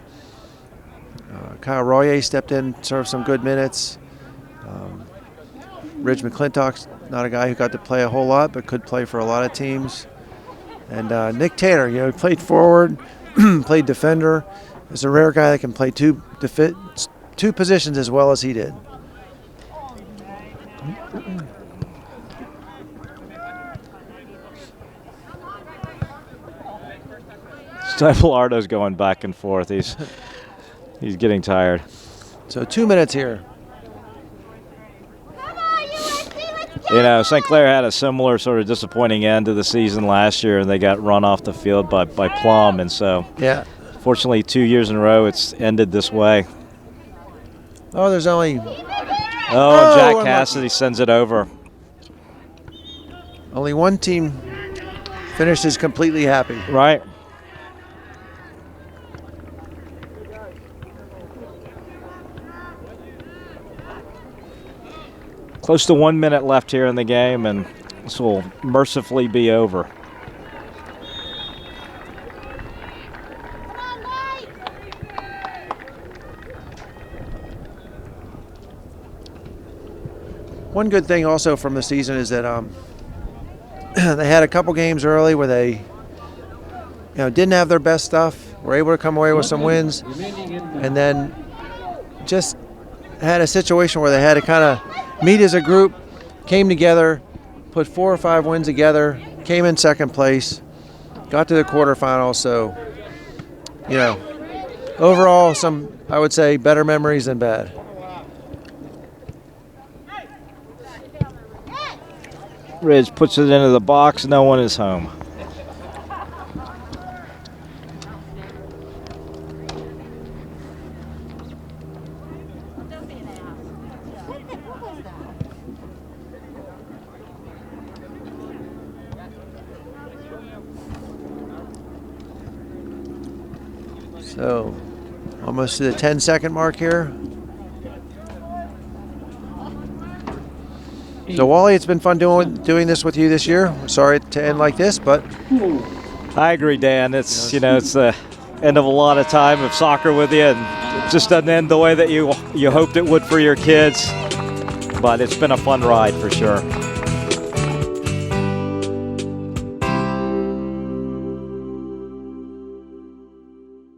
Kyle Royer stepped in, served some good minutes. Ridge McClintock's not a guy who got to play a whole lot, but could play for a lot of teams. And Nick Taylor, you know, he played forward, played defender. Is a rare guy that can play two positions as well as he did. Abelardo's going back and forth. He's getting tired. So 2 minutes here. You know, St. Clair had a similar sort of disappointing end to the season last year, and they got run off the field by Plum, and so yeah. Fortunately, 2 years in a row, it's ended this way. Oh, there's only. Oh, Jack Cassidy sends it over. Only one team finishes completely happy. Right. Close to 1 minute left here in the game, and this will mercifully be over. One good thing also from the season is that they had a couple games early where they didn't have their best stuff, were able to come away with some wins, and then just had a situation where they had to kind of meet as a group, came together, put 4 or 5 wins together, came in second place, got to the quarterfinals. So, overall, some, I would say, better memories than bad. Ridge puts it into the box. No one is home. So, almost to the 10-second mark here. So, Wally, it's been fun doing this with you this year. Sorry to end like this, but I agree, Dan. It's it's the end of a lot of time of soccer with you, and it just doesn't end the way that you hoped it would for your kids. But it's been a fun ride for sure.